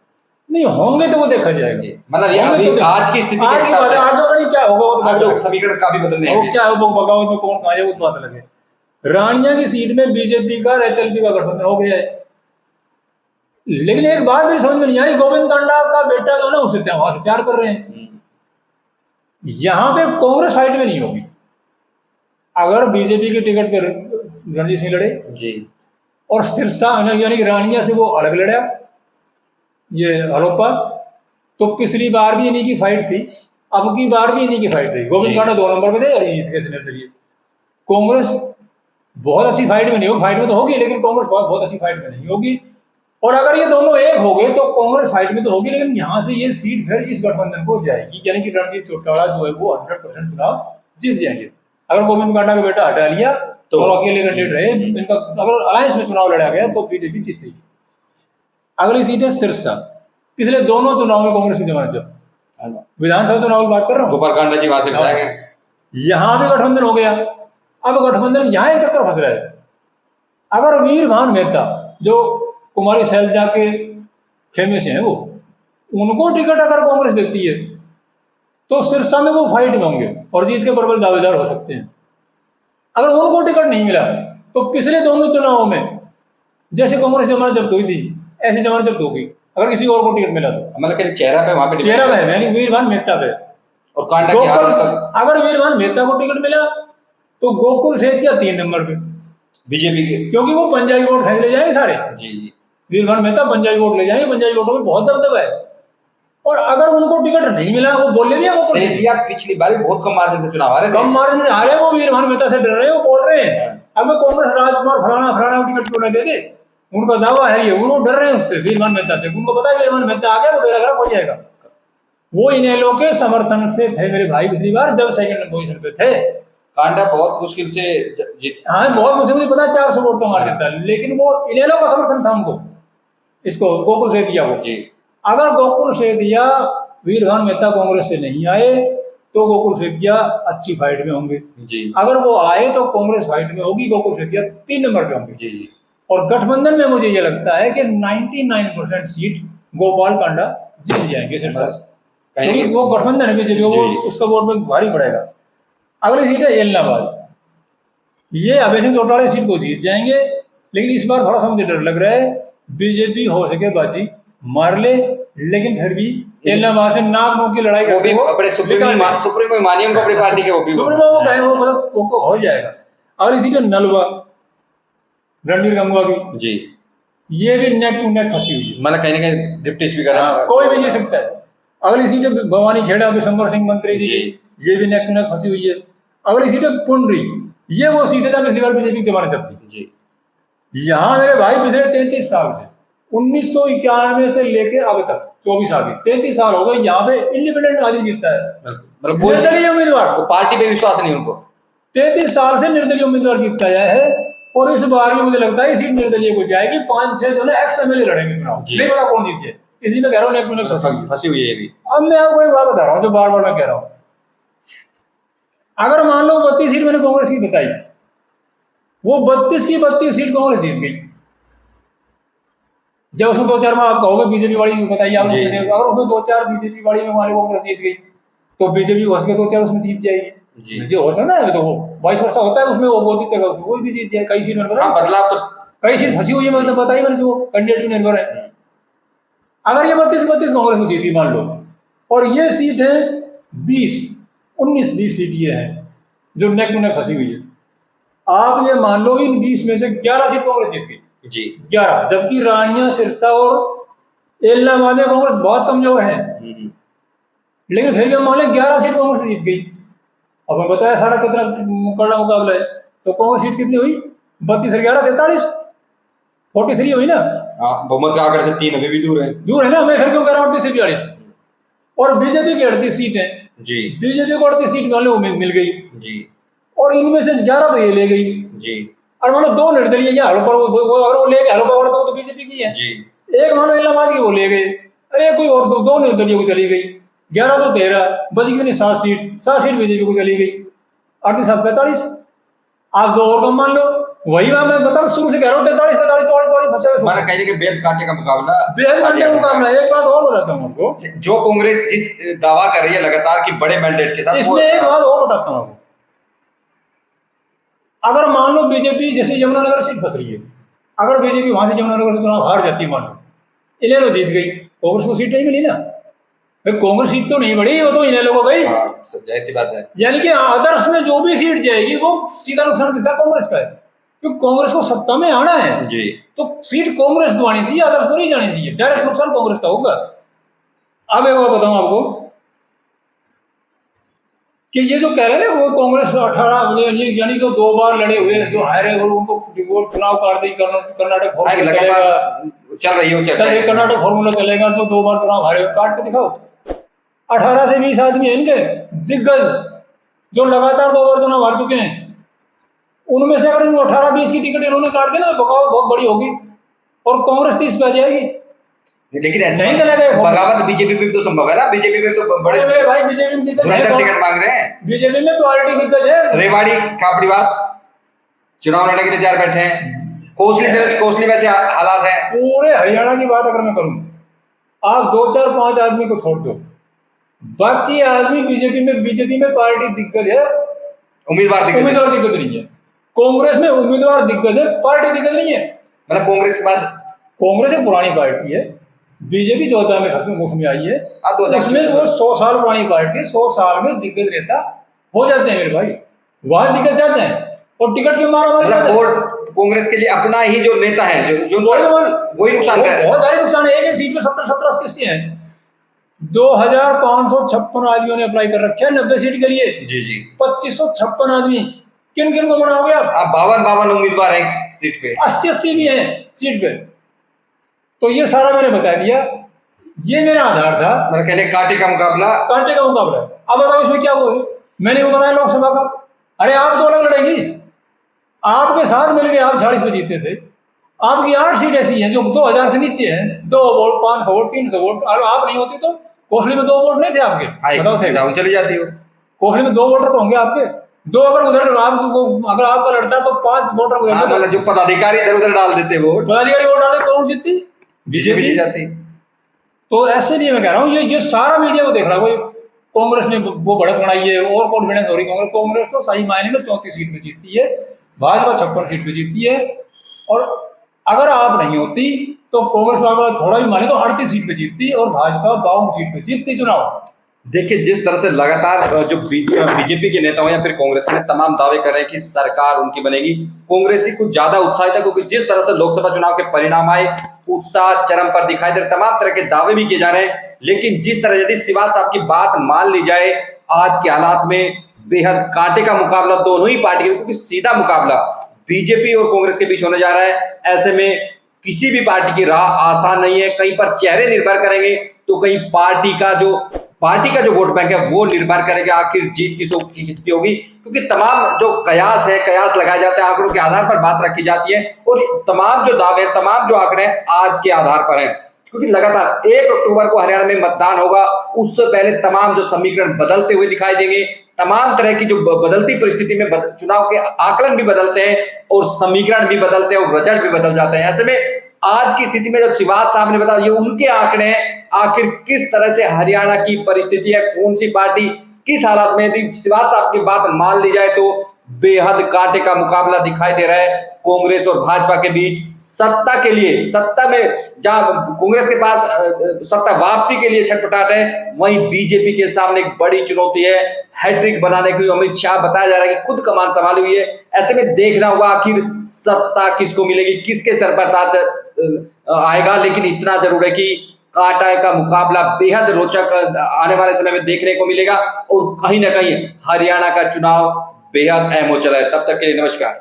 नहीं होंगे तो वो देखा जाएगा,
मतलब ये आज की स्थिति,
आज की बात है, आगे पता नहीं क्या होगा, वो तो
समीकरण काफी बदलने हैं,
क्या होगा बगावत में कौन कहाँ है वो तो बात लगे। रानिया की सीट में बीजेपी का एचएलपी का गठबंधन हो गया है, लेकिन एक बात मेरी समझ में नहीं आई, गोविंद कांडा का बेटा जो है ना उसे वहां से प्यार कर रहे हैं, यहाँ पे कांग्रेस फाइट में नहीं होगी। अगर बीजेपी की टिकट पर रणजीत सिंह लड़े
जी
और सिरसा यानी कि रानिया से वो अलग लड़ा, ये हलोपा, तो पिछली बार भी इन्हीं की फाइट थी, अब की बार भी इन्हीं की फाइट रही। गोविंद कांडा 2 नंबर पे थे, अरिजीत के नजरिए कांग्रेस बहुत अच्छी फाइट में नहीं होगी, फाइट में तो होगी लेकिन कांग्रेस बहुत अच्छी फाइट में नहीं होगी। और अगर ये दोनों एक हो गए तो कांग्रेस फाइट में तो होगी, लेकिन यहाँ से ये सीट फिर इस गठबंधन को जाएगी, यानी कि रणजीत चौटाला जो है वो 100% चुनाव जीत जाएंगे। अगर गोविंद कांडा का बेटा हटा लिया तो अकेले कैंडिडेट रहे, इनका अगर अलायंस में चुनाव लड़ा गया तो बीजेपी जीतेगी। अगली सीट है सिरसा। पिछले दोनों चुनाव में कांग्रेस की जमानत जब्त। विधानसभा चुनाव की बात कर रहा हूँ,
गोपाल कांडा जी वहां से बताया गया,
यहाँ भी गठबंधन हो गया। अब गठबंधन यहाँ एक चक्कर फंस रहा है। अगर वीरभान मेहता जो कुमारी शैलजा के खेमे से हैं वो, उनको टिकट अगर कांग्रेस देती है तो सिरसा में वो फाइट में होंगे और जीत के प्रबल दावेदार हो सकते हैं। अगर उनको टिकट नहीं मिला तो पिछले दोनों चुनावों में जैसे कांग्रेस जमानत जब्त हुई थी ऐसी जमानत जब्त होगी अगर किसी और को टिकट मिला तो।
मतलब चेहरा पे वहां पे
चेहरा पे है, यानी वीरभान मेहता पे।
और कांडा की
अगर वीरभान मेहता को टिकट मिला तो गोकुल सेठिया 3 नंबर पे
बीजेपी के,
क्योंकि वो पंजाबी वोट ले जाएंगे सारे।
जी
वीरभान मेहता पंजाबी वोट ले जाएंगे, पंजाबी वोटों में बहुत दबदबा है। और अगर उनको टिकट नहीं मिला, वो बोल रहे हैं
पिछली बार बहुत कम मार्जिन से चुनाव हारे,
कम मार्जिन से हारे, वो वीरभान मेहता से डर रहे हैं, वो बोल रहे हैं अब कांग्रेस राजकुमार फलाना फलाना टिकट क्यों ना दे दे, उनका दावा है ये, वो डर रहे हैं उससे, वीरभान मेहता से। उनको पता है वीरभान मेहता आ गया तो बेड़ा गर्क हो जाएगा। वो इनेलो के समर्थन से थे मेरे भाई पिछली बार जब सेकंड पोजीशन पे थे।
कांडा बहुत मुश्किल से जीत,
हाँ बहुत मुश्किल, मुझे पता है 400 वोट का मार्जिन था, लेकिन वो इनेलो का समर्थन था उनको, इसको गोकुल सेठिया को। अगर गोकुल सेठिया वीरभान मेहता कांग्रेस से नहीं आए तो गोकुल सेठिया अच्छी फाइट में होंगे जी। अगर वो आए तो कांग्रेस फाइट में होगी, गोकुल सेठिया 3 नंबर पे होंगे जी। और गठबंधन में मुझे ये लगता है कि 99% सीट गोपाल कांडा जीत जाएंगे सिरसा, क्योंकि वो गठबंधन है बीजेपी, वो उसका वोट बैंक भारी पड़ेगा। अगली सीट है एलनाबाद। ये अभय सिंह चौटाला सीट को जीत जाएंगे, लेकिन इस बार थोड़ा सा मुझे डर लग रहा है बीजेपी हो सके बाजी मार ले, लेकिन फिर भी एलनाबाद से नाक मुंह की लड़ाई करके वो अपने सुप्रीमो मानियम को अपनी पार्टी के सुप्रीमो को कहे वो मतलब वो हो जाएगा। अगली सीट है नलवा, रणबीर गंगवा की जी। ये भी नेक टू नेक फंसी हुई है, मतलब कहीं ना कहीं डिप्टी स्पीकर कोई भी जीत सकता है। अगली सीट है भवानी खेड़ा विशंबर सिंह मंत्री जी, ये भी नेक टू नेक फंसी हुई है। अगली सीट है पुंडरी, ये वो सीट है जब पिछली बार बीजेपी की जमानत जब्त थी। यहाँ मेरे भाई पिछले 33 साल से 1991 से लेके अब तक 24 साल, 33 साल हो गए, यहाँ पे इंडिपेंडेंट आदमी जीतता है, मतलब निर्दलीय उम्मीदवार, पार्टी पे विश्वास नहीं उनको। 33 साल से निर्दलीय उम्मीदवार जीतता आया है, और इस बार भी मुझे लगता है सीट निर्दलीय को जाएगी। 5-6 जो है एक्स एमएलए लड़ेंगे चुनाव, नहीं पता कौन जीत जाए, इसी में कह रहा हूँ फंसी हुई है अभी। अब मैं आपको एक बात बता रहा हूँ जो बार बार मैं कह रहा हूँ, अगर मान लो 32 सीट मैंने कांग्रेस की बताई, वो 32 की 32 सीट कांग्रेस जीत गई। जब उसमें 2-4 में आप कहोगे बीजेपी वाली बताइए आप, अगर उसमें 2-4 बीजेपी वाली में मान लो कांग्रेस जीत गई तो बीजेपी हो सके 2-4 उसमें जीत जाएगी जी। हो सकता है तो वो 22 वर्ष होता है उसमें, वो जीतेगा, उसमें वो भी जीत जाए। कई सीट बदलाव तो कई सीट फंसी हुई है, मतलब बताइए मैंने, वो कैंडिडेट निर्भर है। अगर ये 32 कांग्रेस को जीती मान लो, और ये सीट है 19-20 सीट ये है जो नेक टू नेक फंसी हुई है, आप ये मान लो इन 20 में से 11 सीट कांग्रेस जीत गई जी, 11, जबकि रानिया, सिरसा और एलनाबाद में कांग्रेस बहुत कमजोर है, लेकिन फिर भी हम मान लें 11 सीट कांग्रेस जीत गई। अब मैं बताया सारा कितना कड़ा मुकाबला है, तो कांग्रेस सीट कितनी हुई? 32 और 11 43, 43 हुई ना।
बहुमत का आंकड़े से 3 अभी भी दूर है
ना। मैं फिर क्यों कह रहा हूँ 38 से 42, और बीजेपी की 38 सीट है जी, बीजेपी को 38 सीट वाले मिल गई जी, और इनमें से 11 तो ये ले गई जी। और मानो 2 निर्दलीय या हलो पर अगर वो ले गए, हलो पावर तो बीजेपी की है जी, एक मानो इलाहाबाद की वो ले गए, अरे कोई और 2 निर्दलीय को चली गई, 11 तो 13 बच गई, 7 सीट बीजेपी को चली गई, 38-7 45, आप 2 और कम मान लो। वही बात मैं बता शुरू से कह रहा हूँ, 43 44 फंसे हुए, माने कहीं के बेद काटने का मुकाबला, बेद काटने का मुकाबला। एक बात और बताता हूँ आपको,
जो कांग्रेस जिस दावा कर रही है लगातार कि बड़े मैंडेट के साथ,
इसमें एक बात और बताता हूँ आपको, अगर मान लो बीजेपी जैसे यमुनानगर सीट फंस रही है, अगर बीजेपी वहां से यमुनानगर से चुनाव हार जाती है, मान लो इनेलो जीत गई, कांग्रेस को सीट नहीं मिली ना, कांग्रेस सीट तो नहीं बढ़ी, वो तो इनेलो को गई,
ऐसी बात है।
यानी कि आदर्श में जो भी सीट जाएगी वो सीधा नुकसान किसका? कांग्रेस का है, क्योंकि कांग्रेस को सत्ता में आना है जी, तो सीट कांग्रेस को आनी चाहिए, आदर्श को नहीं जानी चाहिए, डायरेक्ट नुकसान कांग्रेस का होगा। अब एक बात बताऊं आपको, कि ये जो कह रहे हैं ना वो कांग्रेस 18 यानी जो 2 बार लड़े हुए जो हारे और उनको वो चुनाव कर दी कर्नाटक फॉर्मूला चलेगा,
चल रही हो
चल रही कर्नाटक फॉर्मूला चलेगा, जो 2 बार चुनाव हारे काट के दिखाओ। 18 से 20 आदमी है इनके दिग्गज जो लगातार 2 बार चुनाव हार चुके हैं, उनमें से अगर इनको 18-20 की टिकट इन्होंने काट दी ना, बगावत बहुत बड़ी होगी और कांग्रेस 30 पे आ जाएगी।
लेकिन ऐसा
नहीं चलेगा
बगावत बीजेपी में तो संभव है ना, बीजेपी में तो बड़े
मेरे भाई बीजेपी में दिग्गज है,
टिकट मांग रहे हैं,
बीजेपी में पार्टी दिग्गज है।
रेवाड़ी कापड़ीवास चुनाव लड़ने के लिए तैयार बैठे हैं, कोसली में से हालात है।
पूरे हरियाणा की बात अगर मैं करूं, आप 2-4-5 आदमी को छोड़ दो, बाकी आदमी बीजेपी में पार्टी दिग्गज है,
उम्मीदवार
दिग्गज नहीं है। कांग्रेस में उम्मीदवार दिग्गज है, पार्टी दिग्गज नहीं है।
मतलब कांग्रेस के पास,
कांग्रेस एक पुरानी पार्टी है, बीजेपी 14 में उसमें आई है, उसमें वो 100 साल पुरानी पार्टी, 100 साल में दिग्गज नेता हो जाते हैं मेरे भाई, वहां दिग्गज जाते हैं और टिकट के मारा
कांग्रेस के लिए अपना ही जो नेता है जो वही नुकसान है,
बहुत भारी नुकसान है। एक सीट में 70-70-80 है, 2556 आदमियों ने अप्लाई कर रखे हैं 90 सीट के लिए।
जी जी
2556 आदमी, किन किन को बनाओगे आप?
52 उम्मीदवार हैं सीट पे,
80 भी हैं सीट पे। तो ये सारा मैंने बता दिया, ये मेरा आधार था।
मैंने कहने कांटे का मुकाबला
है। अब बताओ इसमें क्या हुआ? मैंने वो बताया लोकसभा का, अरे आप 2 अलग लड़ेगी, आपके साथ मिलकर आप 40 पे जीते थे, आपकी 8 सीट ऐसी हैं जो 2000 से नीचे हैं, 2 वोट 500 वोट 300 वोट, और आप नहीं होती तो कोसली में 2 वोट नहीं थे आपके, बताओ थे
डाउन चली जाती हो।
कोसली में 2 वोटर तो होंगे आपके, 2 अगर उधर अगर आपका लड़ता तो 5 वोटर उधर,
जो पदाधिकारी इधर उधर डाल देते वोट,
पदाधिकारी वोट डाले कौन जीतती? बीजेपी
जीत जाती।
तो ऐसे नहीं मैं कह रहा हूँ, ये सारा मीडिया को देख रहा है, कांग्रेस ने वो बढ़त बनाई है और कॉन्फिडेंस हो रही कांग्रेस तो सही मायने में 34 सीट पे जीतती है, भाजपा 56 सीट पे जीतती है, और अगर आप नहीं होती तो कांग्रेस वाला थोड़ा भी माने तो 38 सीट पे जीतती और भाजपा 52 सीट पे जीतती चुनाव।
देखिए जिस तरह से लगातार जो बीजेपी के नेताओं या फिर कांग्रेस के तमाम दावे कर रहे हैं कि सरकार उनकी बनेगी, कांग्रेसी कुछ ज्यादा उत्साहित है, क्योंकि जिस तरह से लोकसभा चुनाव के परिणाम आए उत्साह चरम पर दिखाई दे रहे, तमाम तरह के दावे भी किए जा रहे हैं। लेकिन जिस तरह यदि शिवराज साहब की बात मान ली जाए, आज के हालात में बेहद कांटे का मुकाबला दोनों ही पार्टी, क्योंकि सीधा मुकाबला बीजेपी और कांग्रेस के बीच होने जा रहा है। ऐसे में किसी भी पार्टी की राह आसान नहीं है, कहीं पर चेहरे निर्भर करेंगे तो कहीं पार्टी का जो वोट बैंक है वो निर्भर करेगा आखिर जीत किसकी होगी, क्योंकि तमाम जो कयास लगाए जाते हैं, आंकड़ों के आधार पर बात रखी जाती है, और तमाम जो दावे, तमाम जो आंकड़े हैं आज के आधार पर हैं, क्योंकि लगातार 1 अक्टूबर को हरियाणा में मतदान होगा, उससे पहले तमाम जो समीकरण बदलते हुए दिखाई देंगे, तमाम तरह की जो बदलती परिस्थिति में चुनाव के आकलन भी बदलते हैं और समीकरण भी बदलते हैं और रिजल्ट भी बदल जाते हैं। ऐसे में आज की स्थिति में जो शिवराज साहब ने बताया, ये उनके आंकड़े हैं, आखिर किस तरह से हरियाणा की परिस्थिति है, कौन सी पार्टी किस हालात में, यदि शिवराज साहब की बात मान ली जाए तो बेहद कांटे का मुकाबला दिखाई दे रहा है कांग्रेस और भाजपा के बीच। सत्ता के लिए, सत्ता में जहां कांग्रेस के पास सत्ता वापसी के लिए छटपटाट है, वहीं बीजेपी के सामने एक बड़ी चुनौती है, हैट्रिक बनाने की अमित शाह बताया जा रहा है कि खुद कमान संभाली हुई है। ऐसे में देखना होगा आखिर सत्ता किसको मिलेगी, किसके सर पर ताज आएगा, लेकिन इतना जरूर है कि कांटे का मुकाबला बेहद रोचक आने वाले समय में देखने को मिलेगा और कहीं ना कहीं हरियाणा का चुनाव बेहद अहम हो चला है। तब तक के लिए नमस्कार।